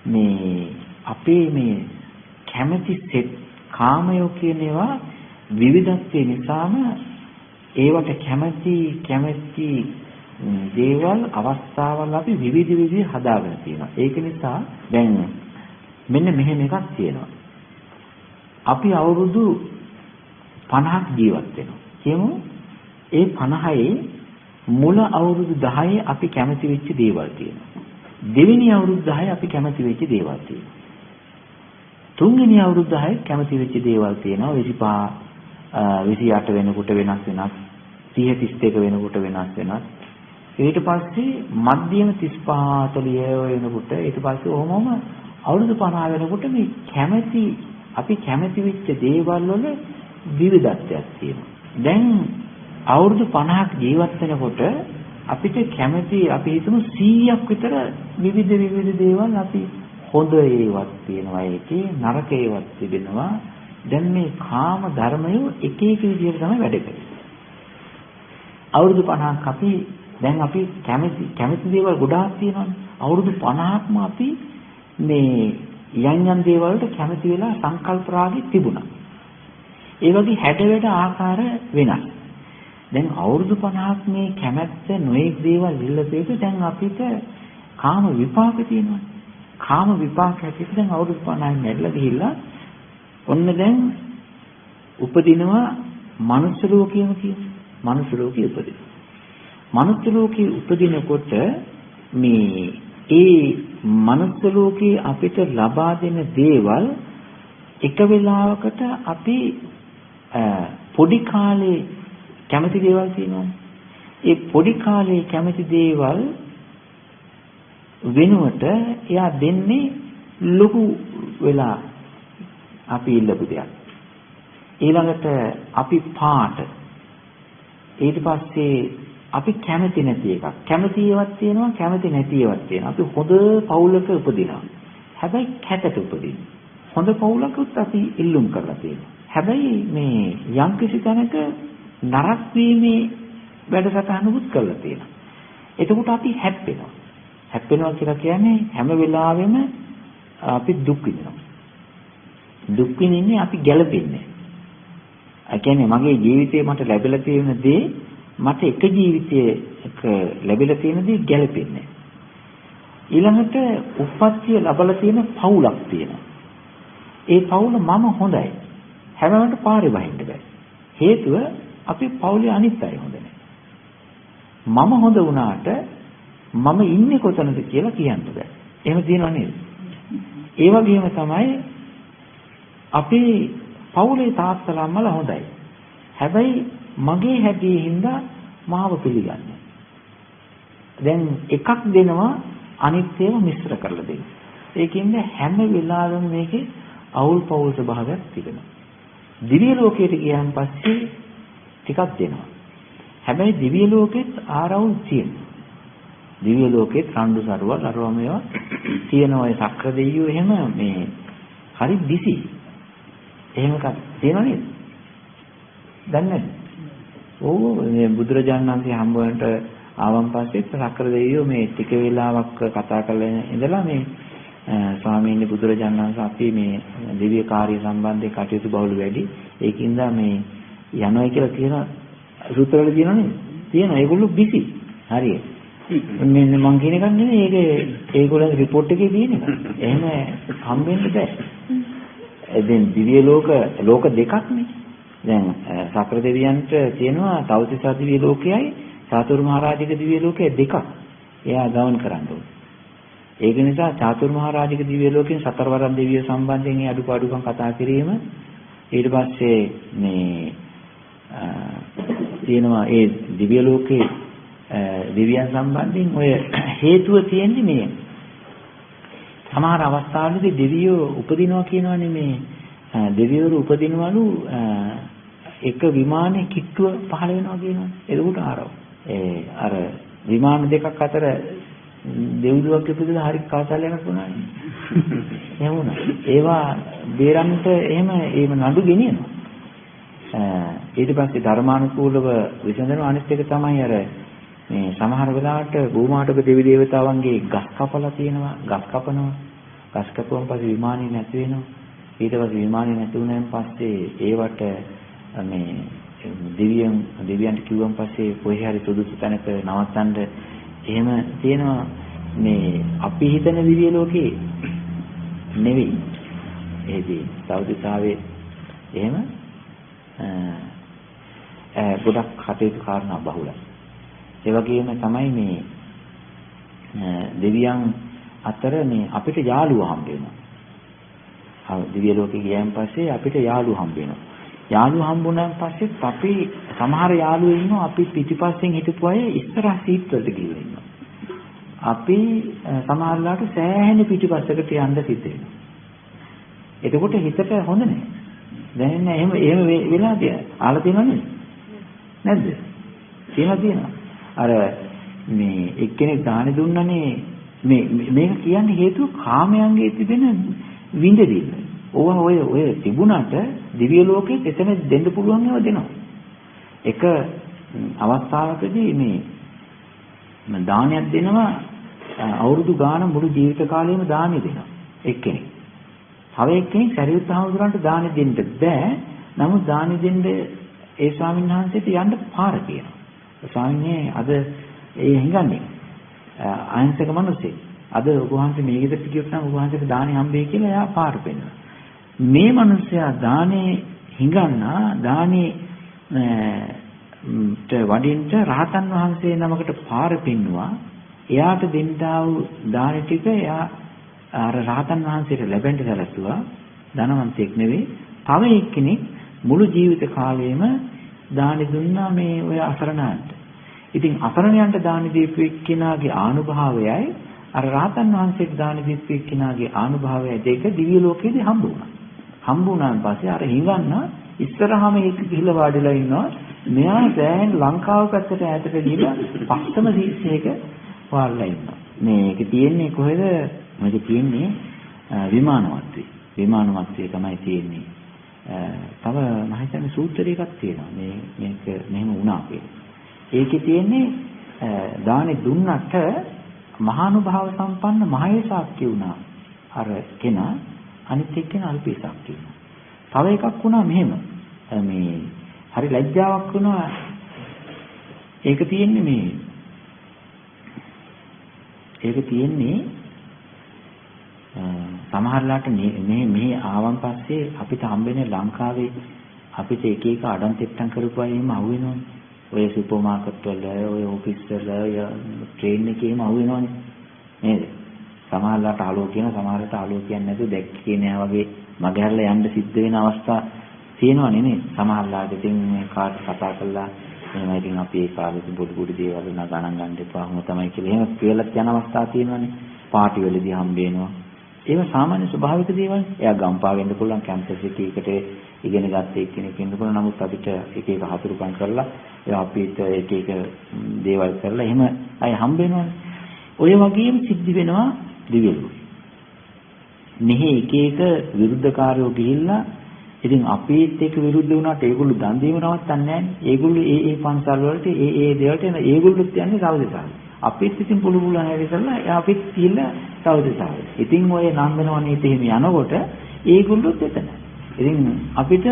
මේ අපේ මේ කැමැති සෙට් කාමයෝ කියන ඒවා විවිධත්වය නිසාම ඒවට කැමැති දේවල් අවස්ථාවල් අපි විවිධ හදාගෙන තියෙනවා. ඒක නිසා දැන් මෙන්න මෙහෙම එකක් තියෙනවා. අපි අවුරුදු 50ක් ජීවත් වෙනවා. කියමු ඒ 50ේ මුල අවුරුදු 10 අපි කැමති වෙච්ච දේවල් තියෙනවා. දෙවෙනි අවුරුදු 10 අපි කැමති වෙච්ච දේවල් තියෙනවා. තුන්වෙනි අවුරුදු 10 කැමති වෙච්ච දේවල් තියෙනවා. 25 28 වෙනකොට වෙනස් 30 31 වෙනකොට වෙනස්. ඊට පස්සේ මධ්‍යම 35 40 වෙනකොට ඊට පස්සේ ඔහොමම අවුරුදු 50 වෙනකොට මේ අපි කැමති වෙච්ච දේවල් වල විවිධත්වයක් තියෙනවා. දැන් අවුරුදු 50ක් ජීවත් වෙනකොට අපිට කැමති අපි හිතමු 100ක් විතර විවිධ දේවල් අපි හොඳ ඒවත් තියෙනවා, ඒකේ නරක ඒවත් තිබෙනවා. දැන් මේ කාම ධර්මය එක විදිහට තමයි වැඩ කරන්නේ. අවුරුදු 50ක් අපි කැමති දේවල් ගොඩාක් තියෙනවානේ. අවුරුදු 50ක්ම අපි මේ යම් දේවල් වලට කැමති වෙලා සංකල්ප රාගය තිබුණා. ඒ වගේ හැඩ ආකාර වෙනස්. දැන් අවුරුදු 50ක් මේ කැමැත්ත නොඑක් දේවල් ඉල්ලපේක දැන් අපිට කාම විපාක තියෙනවා. කාම විපාක හැටියට දැන් අවුරුදු 50න් නැරිලා ගිහිල්ලා ඔන්න දැන් උපදිනවා මනුස්ස ලෝකයේම කියන. මනුස්ස ලෝකයේ උපදිනවා. මනුස්ස ලෝකයේ උපදිනකොට ඒ මනුස්ස ලෝකයේ අපිට ලබා දෙන දේවල් එක වෙලාවකට අපි පොඩි කාලේ කැමති දේවල් තියෙනවා. ඒ පොඩි කාලේ කැමති දේවල් වෙනුවට එයා දෙන්නේ ලොකු වෙලා අපි ඉල්ලපු දෙයක්. ඊළඟට අපි පාට ඊට පස්සේ අපි කැමති නැති එකක්. කැමති ඒවාක් තියෙනවා, කැමති නැති ඒවාක් තියෙනවා. අපි හොඳ පවුලක උපදිනවා. හැබැයි කැතට උපදිනවා. හොඳ පවුලකුත් අපි ඉල්ලුම් කරලා තියෙනවා. හැබැයි මේ යම් කිසි තැනක නරක වීමේ වැඩසටහනකුත් කරලා තියෙනවා. එතකොට අපි හැප්පෙනවා. හැප්පෙනවා කියලා කියන්නේ හැම වෙලාවෙම අපි දුක් විඳිනවා. දුක් විඳින්නේ අපි ගැළපෙන්නේ. ඒ කියන්නේ මගේ ජීවිතේ මට ලැබිලා තියෙන දේ මට එක ජීවිතයක ලැබිලා තියෙන දේ ගැළපෙන්නේ. ඊළඟට උප්පත්තිය ලැබලා තියෙන පවුලක් තියෙනවා. ඒ පවුල මම හොඳයි. හැමෝටම පාරේ වහින්න බෑ. හේතුව අපි පවුලේ අනිත් අය හොඳ නැහැ. මම හොඳ වුණාට මම ඉන්නේ කොතනද කියලා කියන්න බෑ. එහෙම තියෙනව නේද? ඒ වගේම තමයි අපේ පවුලේ තාත්තලා අම්මලා හොඳයි. හැබැයි මගේ හැටියේ හින්දා මාව පිළිගන්නේ. දැන් එකක් දෙනවා අනිත් ඒවා මිශ්‍ර කරලා දෙන්න. ඒකින්ද හැම වෙලාවෙම මේකේ අවුල් පවුල් ස්වභාවයක් තිබෙනවා. දිව්‍ය ලෝකයට ගියන් පස්සේ ටිකක් දෙනවා. හැබැයි දිව්‍ය ලෝකෙත් ආරවුල් තියෙනවා. දිව්‍ය ලෝකෙත් රණ්ඩු සරුවල් අරවම ඒවා තියෙනවා. ඒ සක්‍ර දෙවියෝ එහෙම මේ හරි බිසි. එහෙම එකක් තියෙනව නේද? දන්නේ නැද්ද? ඕ මේ බුදුරජාණන් වහන්සේ හම්බ වෙනට ආවන් පස්සේ සක්‍ර දෙවියෝ මේ ටික වේලාවක් කතා කරලා ඉඳලා මේ ස්වාමීන් බුදුරජාණන් වහන්සේ අපි මේ දිව්‍ය කාර්ය සම්බන්ධයෙන් කටයුතු බහුල වැඩි. ඒකින්ද මේ යනවා කියලා කියන සූත්‍රවල තියෙනවනේ. තියෙනවා. ඒගොල්ලෝ බිසි. හරියට. මෙන්න මං කියන එක නෙමෙයි. ඒගොල්ලෝ report එකේ තියෙන එක. එහෙම හම්බෙන්න බෑ. දැන් දිව්‍ය ලෝක දෙකක් නේ. දැන් සක්‍ර දෙවියන්ට තියෙනවා තවතිසා දිව්‍ය ලෝකයයි චාතුරු මහරජික දිව්‍ය ලෝකය දෙකක්. එයා ගමන් කරන්න ඕනේ. ඒක නිසා චාතුරු මහරජික දිව්‍ය ලෝකෙන් සතරවරන් දෙවියෝ සම්බන්ධයෙන් ඒ අඩුපාඩුකම් කතා කිරීම ඊට පස්සේ මේ තියෙනවා ඒ දිව්‍ය ලෝකේ දිව්‍යයන් සම්බන්ධයෙන් ඔය හේතුව තියෙන්නේ මේ සමහර අවස්ථාවලදී දෙවියෝ උපදිනවා කියනවනේ මේ දෙවිවරු උපදිනවලු එක විමානයේ කිට්ටුව පහළ වෙනවා කියනවනේ. එතකොට අර විමාන දෙකක් අතර දෙව්දුවක් ඉපදලා හරි කාසාල යනක් වුණානේ. එහෙම වුණා. ඒවා බේරන්නට එහෙම නඩු ගෙනියනවා. ඊට පස්සේ ධර්මානුකූලව විසඳන අනිත් එක තමයි අර මේ සමහර වෙලාවට භූමාටක දෙවි දේවතාවන්ගේ ගස් කපලා තියෙනවා. ගස් කපනවා. ගස් කපුවන් පස්සේ විමානේ නැති වෙනවා. ඊට පස්සේ විමානේ නැති වුණාන් පස්සේ ඒවට මේ දෙවියන්ට කිව්වන් පස්සේ කොහේ හරි සුදුසු තැනක නවත්තන්න එහෙම තියෙනවා. මේ අපි හිතන දිව්‍ය ලෝකේ නෙවෙයි. ඒදී සෞදිතාවේ එහෙම ගොඩක් කටයුතු කාරණා බහුලයි. ඒ වගේම තමයි මේ දෙවියන් අතර මේ අපිට යාළුවෝ හම්බ වෙනවා. දිව්‍ය ලෝකේ ගියන් පස්සේ අපිට යාළුවෝ හම්බ වෙනවා. යාළුවෝ හම්බුනාන් පස්සෙත් අපි සමහර යාළුවෝ ඉන්නවා අපි පිටිපස්සෙන් හිටපු අය ඉස්සරහ සීට් වලට ගිහලා ඉන්නවා. අපි සමහරලාට සෑහෙන පිටිපස්සකට යන්න සිද්ධ වෙනවා. එතකොට හිතට හොඳ නැහැ. දැනෙන්නේ එහෙම වෙලා තියන. ආලා තියෙනවද? නැද්ද? තියෙනවා. අර මේ එක්කෙනෙක් දාන දුන්නනේ මේක කියන්නේ හේතුව කාමයන්ගේ තිබෙන විඳින්න. ඔය තිබුණාට දිව්‍ය ලෝකෙත් එතන දෙන්න පුළුවන් ඒවා දෙනවා. එක අවස්ථාවකදී මේ දානයක් දෙනවා අවුරුදු ගාන මුළු ජීවිත කාලෙම දානෙ දෙනවා එක්කෙනෙක්. තව එක්කෙනෙක් සරියුත් හාමුදුරන්ට දානෙ දෙන්න බෑ. නමුත් දානෙ දෙන්න ඒ ස්වාමීන් වහන්සේට යන්න පාර කියනවා. ස්වාමීන් අද ඒ හංගන්නේ අහිංසක මිනිස්සෙක්. අද ඔබ වහන්සේ මේ ගෙදරට ගියොත් නම් ඔබ වහන්සේට දානෙ හම්බෙයි කියලා එයා පාර පෙන්නනවා. මේ මිනිස්සයා දානේ හිඟන්නා දානේ වඩින්ට රහතන් වහන්සේ නමකට පාර පෙන්නවා. එයාට දෙන්නා වූ දාන ටික එයා අර රහතන් වහන්සේට ලැබෙන්න සැලසුවා. ධනවන්තයෙක් නෙවෙයි. තව එක්කෙනෙක් මුළු ජීවිත කාලයේම දාන දුන්නා මේ ඔය අසරණයන්ට. ඉතින් අසරණයන්ට දාන දීපු එක්කෙනාගේ ආනුභාවයයි අර රහතන් වහන්සේට දාන දීපු එක්කෙනාගේ ආනුභාවයයි දෙක දිව්‍ය ලෝකයේදී හම්බ වුණා. හම්බුණාන් පස්සේ අර හිඟන්න ඉස්සරහම ඒක ගිහිල්ලා වාඩිලා ඉන්නවා. මෙයා දැන් ලංකාව පැත්තට ඈතට ගිහිල්ලා පස්තම දීස්සේක වාඩිලා ඉන්නවා. මේක තියෙන්නේ කොහෙද? මේක තියෙන්නේ විමානවත්වේ. විමානවත්වේ තමයි තියෙන්නේ. තව මම හිතන්නේ සූත්‍රයකක් තියෙනවා. මේක මෙහෙම වුණා කියලා. ඒකේ තියෙන්නේ දානේ දුන්නට මහානුභාව සම්පන්න මහේසාක්‍ය වුණා. අර කෙනා අනිත් එක්කෙනා අල්පේසාක්‍ය වුණා. තව එකක් වුණා මෙහෙම. මේ හරි ලැජ්ජාවක් වුණා. ඒක තියෙන්නේ සමහරලාට මේ ආවන් පස්සේ අපිට හම්බෙන්නේ ලංකාවේ අපිට එක එක අඩන් තෙට්ටම් කරපුවා එහෙම අහුවෙනවනේ. ඔය සුපර් මාකට් වල, ඔය ඔෆිස් වල, ට්‍රේන් එකේම අහුවෙනවනේ. නේද? සමහරලාට ආලෝ කියන සමහරට ආලෝ කියන්නේ නැතුව දැක්කේ නෑ වගේ මගහැරලා යන්න සිද්ධ වෙන අවස්ථා තියෙනවනේ නේද? සමහරලාට ඉතින් මේ කාට කතා කළා එහෙනම් ඉතින් අපි ඒ කාලේ පොඩි දේවල් නා ගණන් ගන්න එපා වුණ තමයි කියලා එහෙම කියලා යන අවස්ථා තියෙනවනේ. පාටි වලදී හම්බ වෙනවා. ඒක සාමාන්‍ය ස්වභාවික දේවල්. එයා ගම්පා වෙන්න පුළුවන් කැම්පස් එකකට ඉගෙන ගත්ත එක්කෙනෙක් වෙන්න පුළුවන්. නමුත් අපිට එක එක හතුරුකම් කරලා එයා අපිට එක එක දේවල් කරලා එහෙම අය හම්බ වෙනවනේ. ඔය වගේම සිද්ධ වෙනවා දිවිලු. මෙහි එක එක විරුද්ධකාරයෝ ගිහිල්ලා ඉතින් අපිත් එක්ක විරුද්ධ වුණාට ඒගොල්ලෝ දන් දීම නවත්තන්නේ නැහැ. ඒගොල්ලෝ ඒ පන්සල් වලට ඒ දේවල්ට එන ඒගොල්ලොත් යන්නේ තවදසාව. අපිත් ඉතින් පුළු හැරි කරලා අපිත් කියලා තවදසාව. ඉතින් ඔය නන්දනවනේට එහෙම යනකොට ඒගොල්ලොත් එතන. ඉතින් අපිට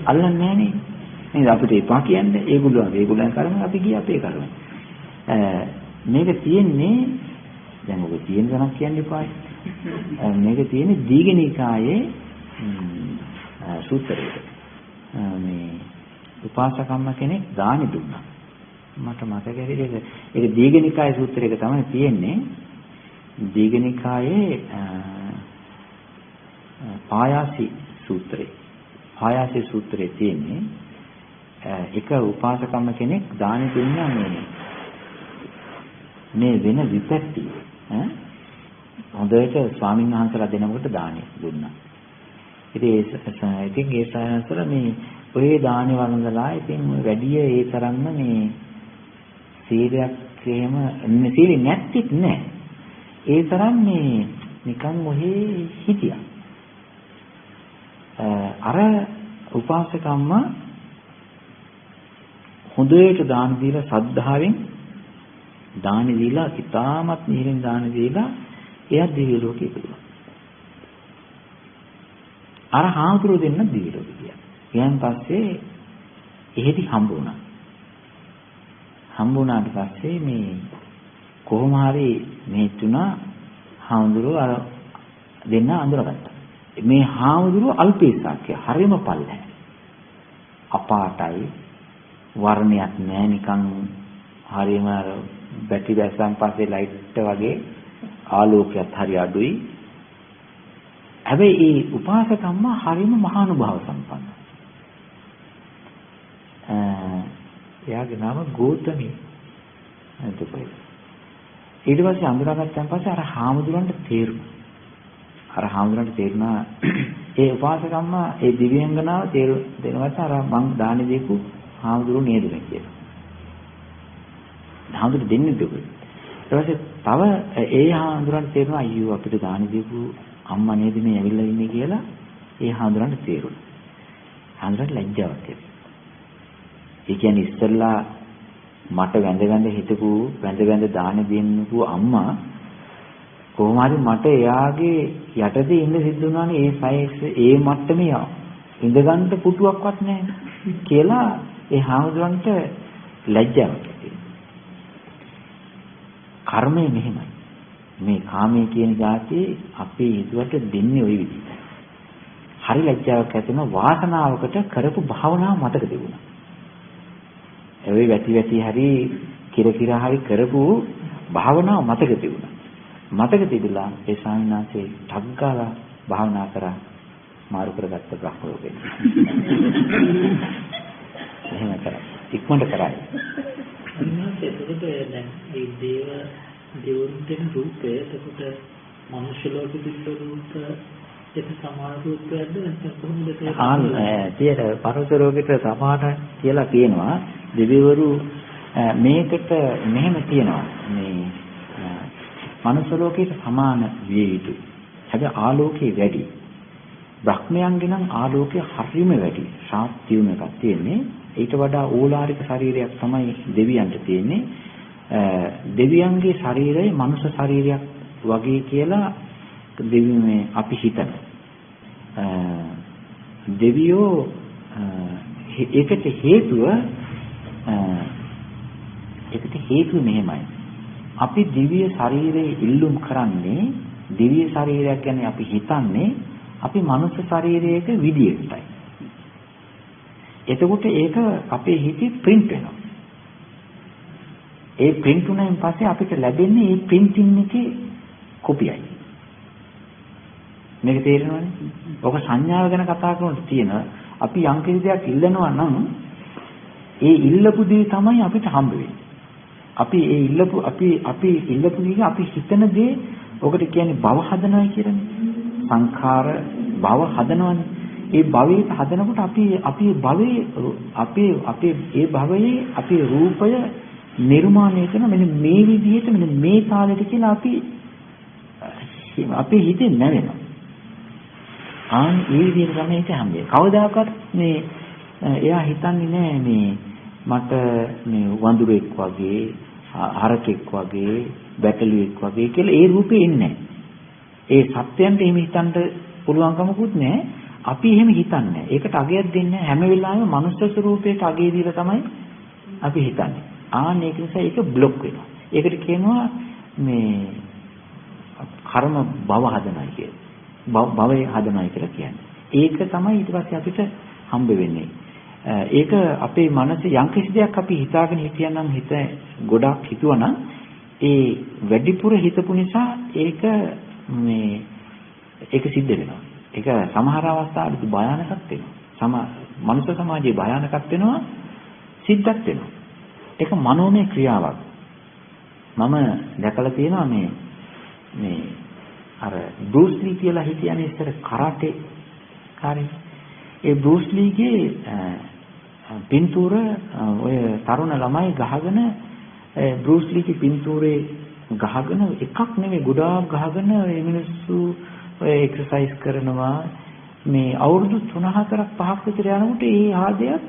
අල්ලන්නේ නැහනේ. නේද? අපිට එපා කියන්නේ ඒගොල්ලන් කරන්නේ අපි ගියේ අපේ කරන්නේ. මේක තියෙන්නේ දැන් ඔබ තියෙන ගණක් කියන්න එපායි. මේක තියෙන්නේ දීඝනිකායේ සූත්‍රයක. මේ උපාසකම්ම කෙනෙක් දානි දුන්නා. මට මතක හැටියට ඒක දීඝනිකායේ සූත්‍රයක තමයි තියෙන්නේ. දීඝනිකායේ පායාසි සූත්‍රය. පායාසි සූත්‍රයේ තියෙන්නේ එක උපාසකම්ම කෙනෙක් දානි දුන්නා මේ වෙන විපත්ති හොඳට ස්වාමීන් වහන්සේලා දෙනකොට දානි දුන්නා. ඉතින් ඒ සායනසල මේ ඔය දානි වළඳලා ඉතින් වැඩි ඒ තරම්ම මේ සීලයක් එහෙම සීලෙ නැත්තිත් නෑ. ඒ තරම් මේ නිකන් ඔහේ හිටියා. අර උපාසකම්ම හොඳට දාන දීලා සද්ධාවෙන් දාන දීලා ඉතාමත් නිහිරින් දාන දීලා එයා දිව්‍ය ලෝකෙ ඉපදුණා. අර හාමුදුරුවෝ දෙන්න දිව්‍ය ලෝකෙ ගියා. ඊයන් පස්සේ එහෙදි හම්බ වුණා. හම්බ වුණාට පස්සේ මේ කොහොම හරි මේ තුනා හාමුදුරුවෝ අර දෙන්න අඳුරගත්තා. මේ හාමුදුරුවෝ අල්පේසාක්‍ය හරිම පල්ලෑ. අපාටයි වර්ණයක් නෑ නිකන් හරියම අර බැටරි දැස්සන් පස්සේ ලයිට් වගේ ආලෝකයක් හරි අඩුයි. හැබැයි ඒ උපාසකම්ම හරිම මහානුභාව සම්පන්න. එයාගේ නම ගෞතමී. එතකොට ඊට පස්සේ අඳුරගත්තන් පස්සේ අර හාමුදුරන්ට තේරුණා. ඒ උපාසකම්ම ඒ දිව්‍යංගනාව දෙනවට අර මං දාන දීපු හාමුදුරුවෝ නේද කියලා. හාමුදුරු දෙන්නේ දුක. ඊට පස්සේ තව ඒ හාමුදුරන්ට තේරුණා අයියෝ අපිට දාන දීපු අම්මා නේද මේ ඇවිල්ලා ඉන්නේ කියලා ඒ හාමුදුරන්ට තේරුණා. හාමුදුරන්ට ලැජ්ජාවක් ඇති. ඒ කියන්නේ ඉස්සෙල්ලා මට වැඳ දාන දෙන්නකෝ අම්මා කොහොම හරි මට එයාගේ යටදී ඉන්න සිද්ධ වුණානේ ඒ සයිස් ඒ මට්ටමේ ඉඳගන්න පුටුවක්වත් නැහැ කියලා ඒ හාමුදුරන්ට ලැජ්ජාවක් ඇති. කර්මය මෙහෙමයි. මේ කාමයේ කියන જાතිය අපේ හිතුවට දෙන්නේ ওই විදිහට. හරි ලැජ්ජාවක් ඇති වෙන වාසනාවකට කරපු භාවනාව මතක තිබුණා. ඒ වැටි හරි කිර හරි කරපු භාවනාව මතක තිබුණා. මතක තිබිලා ඒ ස්වාමීනාසේ ටග්ගාලා භාවනා කරා මාරු කරගත්ත බ්‍රහ්ම ලෝකෙ. එහෙම කරා. ඉක්මනට කරායි. අන්නත් එතකොට දැන් මේ දේවුන් දෙන රූපය එතකොට මනුෂ්‍ය ලෝකෙ දිස්ස රූප ඒක සමාන රූපයක්ද නැත්නම් කොහොමද ඒක? පරස රෝගයට සමාන කියලා කියනවා. දෙවිවරු මේකට මෙහෙම කියනවා. මේ මනුෂ්‍ය ලෝකයට සමාන විය යුතුයි. හැබැයි ආලෝකය වැඩි. බ්‍රහ්මයන්ගේ නම් ආලෝකය හරියම වැඩි. ශාස්ත්‍රීය එකක් තියෙන්නේ. ඊට වඩා ඕලාරික ශරීරයක් තමයි දෙවියන්ට තියෙන්නේ. දෙවියන්ගේ ශරීරය මනුෂ්‍ය ශරීරයක් වගේ කියලා අපි හිතනවා. දෙවියෝ ඒකට හේතුව මෙහෙමයි. අපි දිව්‍ය ශරීරයේ ඉල්ලුම් කරන්නේ දිව්‍ය ශරීරයක් ගැන අපි හිතන්නේ අපි මනුස්ස ශරීරයක විදියටයි. එතකොට ඒක අපේ හිතේ print වෙනවා. ඒ print උනායින් පස්සේ අපිට ලැබෙන්නේ මේ printing එකේ කොපියයි. මේක තේරෙනවනේ? ඔක සංඥාව ගැන කතා කරනකොට තියෙන අපි යම් කිසි දෙයක් ඉල්ලනවා නම් ඒ ඉල්ලපු දේ තමයි අපිට හම්බ වෙන්නේ. අපි ඉල්ලපු දේ අපි හිතන දේ ඔකට කියන්නේ භව හදනවා කියලානේ. සංඛාර භව හදනවානේ. ඒ භවයට හදනකොට අපි භවයේ අපේ රූපය නිර්මාණය කරන මෙන්න මේ විදිහට මෙන්න මේ තාලෙට කියලා අපේ හිතේ නැවෙනවා. ආන් ඒ විදිහට තමයි ඒක හැම්බෙන්නේ. කවදාකවත් මේ එයා හිතන්නේ නෑ මේ මට මේ වඳුරෙක් වගේ හරකෙක් වගේ බැටළුවෙක් වගේ කියලා ඒ රූපේ ඉන්නේ නෑ. ඒ සත්‍යයන්ට එහෙම හිතන්න පුළුවන්කමකුත් නෑ. අපි එහෙම හිතන්නේ. ඒකට අගයක් දෙන්නේ හැම වෙලාවෙම මනුෂ්‍ය ස්වරූපයට අගය දීලා තමයි අපි හිතන්නේ. ආන් ඒක නිසා ඒක બ્લોක් වෙනවා. ඒකට කියනවා මේ කර්ම භව හදනයි කියලා. භවය හදනයි කියලා කියන්නේ. ඒක තමයි ඊට පස්සේ අපිට හම්බ වෙන්නේ. ඒක අපේ මනසේ යම් කිසි දෙයක් අපි හිතාගෙන හිටියනම් හිත ගොඩක් හිතුවනම් ඒ වැඩිපුර හිතපු නිසා ඒක සිද්ධ වෙනවා. ඒක සමහර අවස්ථාවලදී භයානකක් වෙනවා. මනුෂ්‍ය සමාජයේ භයානකක් වෙනවා, සිද්ධක් වෙනවා. ඒක මනෝමය ක්‍රියාවක්. මම දැකලා තියෙනවා මේ අර බෲස් ලී කියලා හිටියනේ ඉස්සර කරාටේ කාර්යය. ඒ බෲස් ලීගේ පින්තූර ඔය තරුණ ළමයි ගහගෙන බෲස් ලීගේ පින්තූරේ ගහගෙන එකක් නෙමෙයි ගොඩාක් ගහගෙන මේ මිනිස්සු ඔය එක්සර්සයිස් කරනවා. මේ අවුරුදු 3-4ක් 5ක් විතර යනකොට ඒ ආදයක්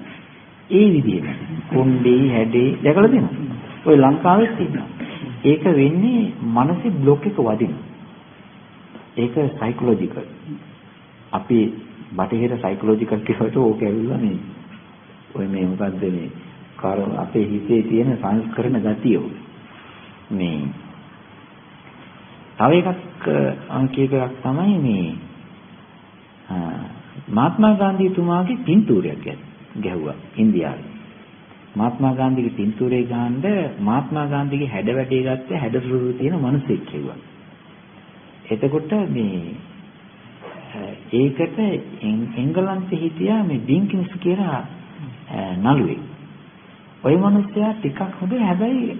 ඒ විදිහට කොණ්ඩේ හැඩේ දැකලා තියෙනවා. ඔය ලංකාවේ තියෙනවා. ඒක වෙන්නේ මානසික બ્લોක් එක වදිනවා. ඒක සයිකොලොජිකල්. අපි බටහිර සයිකොලොජිකල් කියවට ඕක ඇවිල්ලා මේ ඔය මේ මොකද්ද මේ අපේ හිතේ තියෙන සංස්කරණ ගතිය. මේ තව එකක් අංකයක තමයි මේ මහත්මා ගාන්ධී තුමාගේ පින්තූරයක් ගැහුවා ඉන්දියාවේ. මහත්මා ගාන්ධීගේ පින්තූරේ ගහන්න මහත්මා ගාන්ධීගේ හැඩ වැටේ ගත්ත හැඩසුරු තියෙන මිනිස්සෙක් කිව්වා. එතකොට මේ ඒකට එංගලන්තේ හිටියා මේ ඩින්කින්ස් කියලා නළුවෙක්. ওই මිනිස්සයා ටිකක් හොඳයි හැබැයි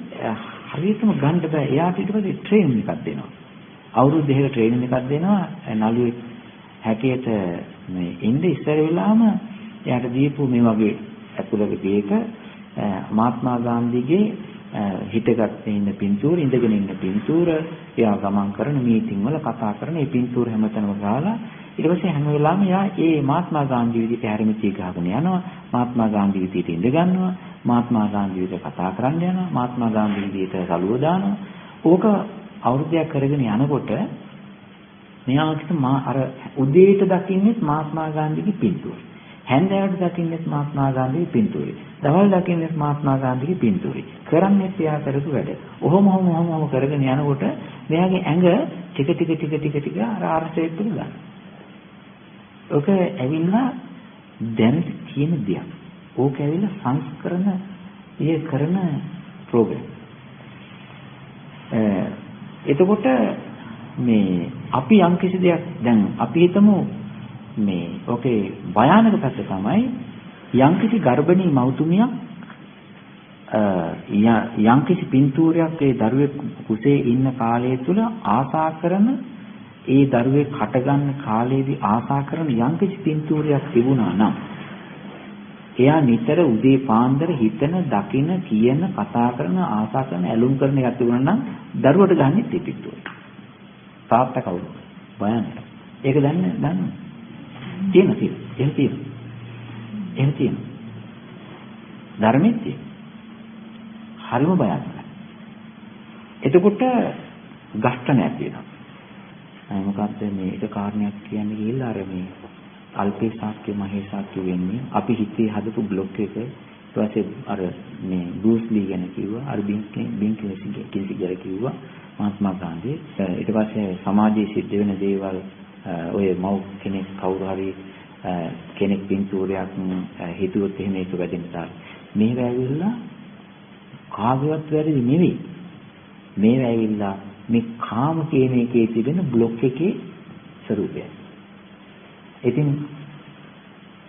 හරියටම ගන්න බෑ. එයාට ඊට පස්සේ ට්‍රේනින් එකක් දෙනවා. අවුරුදු 2ක ට්‍රේනින් එකක් දෙනවා. නළුවෙක් හැටියට මේ ඉන්නේ ඉස්සර වෙලාම එයාට දීපු මේ වගේ ඇතුළක ගේක මහත්මා ගාන්ධීගේ හිටගත් ඉන්න පින්තූර ඉඳගෙන ඉන්න පින්තූර එයා ගමන් කරන මීටින් වල කතා කරන මේ පින්තූර හැමතැනම ගාලා ඊට පස්සේ හැම වෙලාවෙම එයා ඒ මහත්මා ගාන්ධී විදිහට හැරමිටි ගහගෙන යනවා මහත්මා ගාන්ධී විදිහට ඉඳ ගන්නවා මහත්මා ගාන්ධී විදිහට කතා කරන්න යනවා මහත්මා ගාන්ධී විදිහට සලුව දානවා ඕක අවුරුද්දක් කරගෙන යනකොට මෙයාට අර උදේට දකින්නෙත් මහත්මා ගාන්ධීගේ පින්තූර හැන්දෑවට දකින්නෙත් මහත්මා ගාන්ධීගේ පින්තූරේ දවල් දකින්නෙත් මහත්මා ගාන්ධීගේ පින්තූරේ කරන්නේ එයා කරපු වැඩ. ඔහොම කරගෙන යනකොට මෙයාගේ ඇඟ ටික අර ෂේප් එක ගන්නවා. ඔක ඇවිල්ලා දැන් තියෙන දෙයක්. ඕක ඇවිල්ලා සංස්කරණ කරන ප්‍රෝග්‍රෑම්. එතකොට මේ අපි යම් කිසි දෙයක් දැන් අපි හිතමු මේ ඕකේ භයානක පැත්ත තමයි යම් කිසි ගර්භණී මව්තුමියක් යම්කිසි පින්තූරයක් ඒ දරුවෙක් කුසේ ඉන්න කාලය තුල ආසා කරන ඒ දරුවෙක් හට ගන්න කාලයේදී ආසා කරන යම්කිසි පින්තූරයක් තිබුණා නම් එයා නිතර උදේ පාන්දර හිතන දකින කියන කතා කරන ආසා කරන ඇලුම් කරන එකක් තිබුණා නම් දරුවට ගන්නෙත් ඒ පින්තූරය. තාත්තා කවුරු? භයානක. ඒක දන්න. එහෙම තියෙනවා. ධර්මෙත් හරිම භයානකයි. එතකොට ඝට්ටනයක් වෙනවා. මොකක්ද මේ එක කාරණයක් කියන්නේ කියලා අර මේ අල්පේ ශාක්‍ය මහේ ශාක්‍ය වෙන්නේ අපි හිතේ හදපු බ්ලොක් එක ඊට පස්සේ අර මේ බෲස් ලී ගැන කිව්වා අර බින් කිසිගර කිව්වා මහත්මා ගාන්ධි ඊට පස්සේ සමාජයේ සිද්ධ වෙන දේවල් ඔය මව් කෙනෙක් කවුරු හරි කෙනෙක් පින්තූරයක් හිතුවොත් එහෙම ඒක වැදෙන්න තාල මේව ඇවිල්ලා කාගේවත් වැරදි නෙවෙයි මේව ඇවිල්ලා මේ කාම කියන එකේ තිබෙන බ්ලොක් එකේ ස්වરૂපය. ඉතින්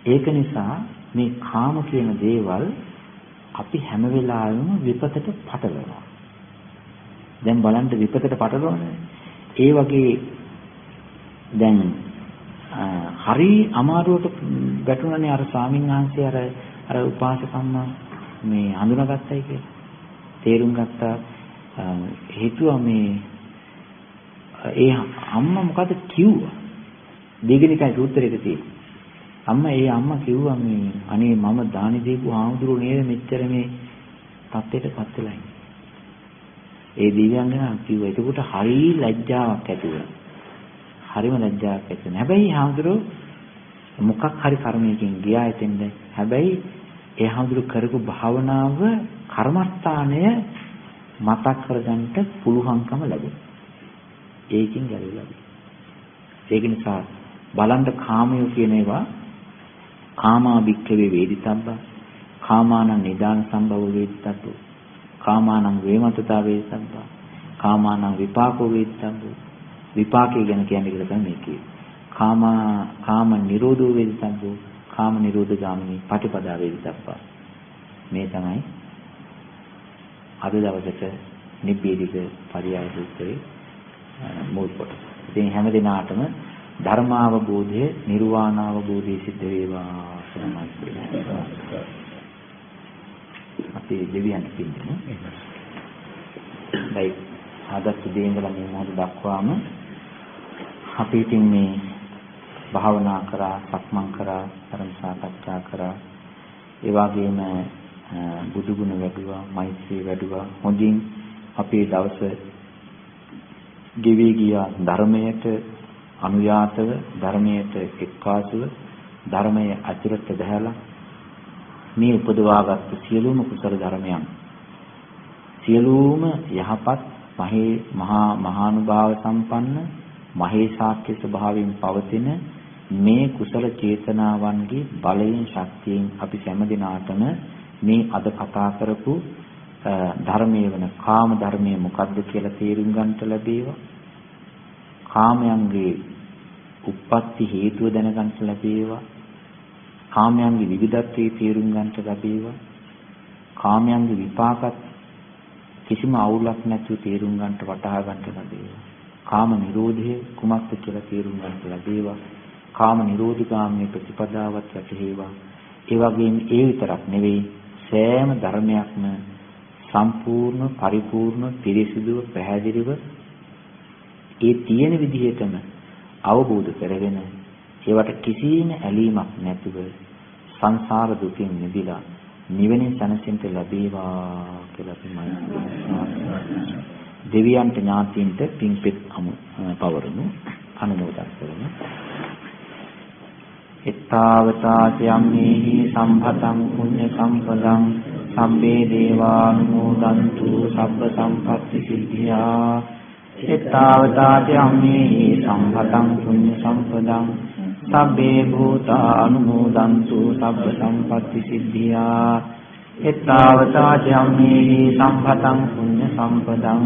ඒක නිසා මේ කාම කියන දේවල් අපි හැම වෙලාවෙම විපතට පටලවනවා. දැන් බලන්න විපතට පටලවන්නේ. ඒ වගේ දැන් හරි අමාරුවට වැටුණනේ අර ස්වාමීන් වහන්සේ අර උපාසකම්ම මේ හඳුනාගත්තයි කියලා. තේරුම් ගත්තා හේතුව මේ ඒ අම්මා මොකද කිව්වා? දීගනිකයි සූත්‍රයක තියෙන. අම්මා කිව්වා මේ අනේ මම දානි දීපු ආමුදුරු නේද මෙච්චර මේ තත්ත්වයටපත් වෙලා ඉන්නේ. ඒ දිව්‍යංගනා කිව්වා එතකොට හරි ලැජ්ජාවක් ඇති වුණා. හරිම ලැජ්ජාවක් ඇති වුණා. හැබැයි ආමුදුරු මොකක් හරි කර්මයකින් ගියා එතෙන්ද. හැබැයි ඒ ආමුදුරු කරපු භාවනාව කර්මස්ථානය මතක් කරගන්න පුළුවන්කම ලැබුණා. ඒකින් ගැලවිලා. ඒක නිසා බලන්න කාමය කියන ඒවා කාමා භික්ඛවේ වේදිතබ්බා කාමානං නිදාන සම්භව වේදිතබ්බෝ කාමානං වේමතතා වේදිතබ්බා කාමානං විපාකෝ වේදිතබ්බෝ විපාකේ ගැන කියන්නේ කියලා තමයි මේකේ කාම නිරෝධෝ වේදිතබ්බෝ කාම නිරෝධ ගාමිනී පටිපදා වේදිතබ්බා මේ තමයි අද දවසට නිබ්බේධික පරියාය සූත්‍රයේ මුල් කොටස. ඉතින් හැම දිනාටම ධර්මාවබෝධය, නිර්වාණාවබෝධය සිද්ධ වේවා කියලා අපි දෙවියන් පිළිගන්න. බයි ආදත් දෙයින්දලා මේ මොහොත දක්වාම අපි ඉතින් මේ භාවනා කරා, සක්මන් කරා, ධර්ම සාකච්ඡා කරා. ඒ වගේම බුදු ගුණ වැඩුවා, මෛත්‍රී වැඩුවා. හොඳින් අපේ දවස ගෙවි ගියා ධර්මයට අනුයාතව, ධර්මයට එක්කාසුව, ධර්මයේ අචිරට බහැලා මේ උපදවාගත් සියලුම කුසල ධර්මයන් සියලුම යහපත් මහානුභාව සම්පන්න මහේශාක්‍ය ස්වභාවයෙන් පවතින මේ කුසල චේතනාවන්ගේ බලයෙන් ශක්තියෙන් අපි හැම දිනාටම මේ අද කතා කරපු ධර්මයේ වෙන කාම ධර්මයේ මොකක්ද කියලා තේරුම් ගන්නට ලැබේවා. කාමයන්ගේ උප්පත්ති හේතුව දැනගන්නට ලැබේවා. කාමයන්ගේ විවිධත්වයේ තේරුම් ගන්නට ලැබේවා. කාමයන්ගේ විපාකත් කිසිම අවුලක් නැතුව තේරුම් ගන්නට වටහා ගන්නට ලැබේවා. කාම නිරෝධය කුමක්ද කියලා තේරුම් ගන්නට ලැබේවා. කාම නිරෝධගාමී ප්‍රතිපදාවත් වැටහේවා. ඒ වගේම ඒ විතරක් නෙවෙයි සෑම ධර්මයක්ම සම්පූර්ණ පරිපූර්ණ පිරිසිදුව පැහැදිලිව ඒ තියෙන විදිහටම අවබෝධ කරගෙන ඒවට කිසිම ඇලීමක් නැතුව සංසාර දුකින් මිදලා නිවෙනින් සැනසෙන්න ලැබේවා කියලා අපි මෛත්‍රී දෙවියන්ට ඥාතීන්ට පින්පෙත් පවරමු අනුමෝදන් කරමු. එත්තාවතාචයම්මේහි සම්භතං පුඤ්ඤ සම්පදං සම්බේ දේවානුමෝදන්තු සබ්බ සම්පත්ති සිද්ධියා. එත්තාවතාචයම්මේහි සම්භතං පුඤ්ඤ සම්පදං සබ්බේ භූතානුමෝදන්තු සබ්බ සම්පත්ති සිද්ධියා. එත්තාවතාචයම්මේහි සම්භතං පුඤ්ඤ සම්පදං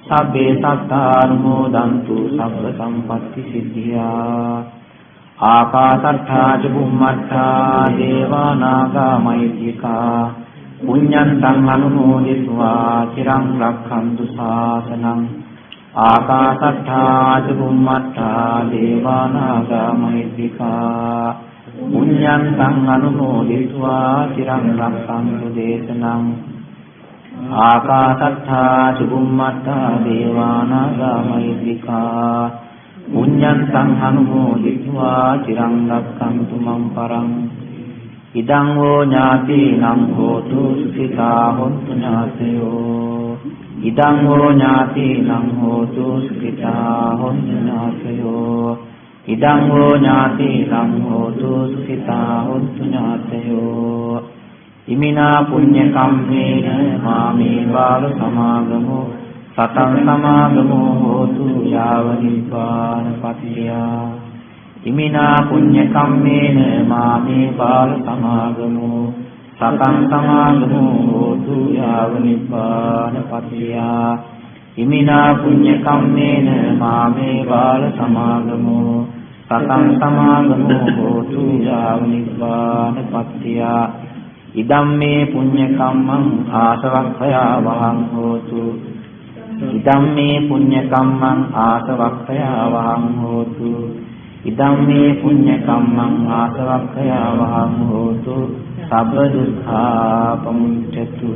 සබ්බේ සත්තානුමෝදන්තු සබ්බ සම්පත්ති සිද්ධියා. ආකාශට්ඨා ච බුම්මට්ඨා දේවා නාග මහිත්‍තිකා පුඤ්ඤන්තං අනුමෝදිत्वा චිරං රක්ඛන්තු ශාසනං. ආකාශට්ඨා ච බුම්මට්ඨා දේවා නාග මහිත්‍තිකා පුඤ්ඤන්තං අනුමෝදිत्वा චිරං රක්ඛන්තු දේශනං. ආකාශට්ඨා ච බුම්මට්ඨා දේවා නාග මහිත්‍තිකා පුඤ්ඤන්තං අනුමෝදිत्वा චිරං රක්ඛන්තු මම් පරං. ඉදං හෝ ඥාතිනං හෝතු සුඛිතා හොන්තු ඥාතයෝ. ඉදං හෝ ඥාතිනං හෝතු සුඛිතා හොන්තු ඥාතයෝ. ඉදං හෝ ඥාතිනං හෝතු සුඛිතා හොන්තු ඥාතයෝ ඉමිනා පුඤ්ඤ කම්මේන මාමේ බාල සමාගමෝ සතං සමාගමෝ හෝතු යාව නිපානපත්තිය ඉමිනා පුඤ්ඤ කම්මේන මාමේ බාල සමාගමෝ සතං සමාගමෝ හෝතු යාව නිපානපත්තිය ඉමිනා පුඤ්ඤ කම්මේන මාමේ බාල සමාගමෝ සතං සමාගමෝ හෝතු යාව නිපානපත්තිය ඉදම්මේ පුඤ්ඤ කම්මං ආසවක්ඛයා වහං හෝතු ඉදම්මේ පුඤ්ඤ කම්මං ආසවක්ඛයා වහං හෝතු ඉදම්මේ පුඤ්ඤ කම්මං ආසවක්ඛයා වහං හෝතු සබ්බ දුක්ඛා පමුච්ඡතු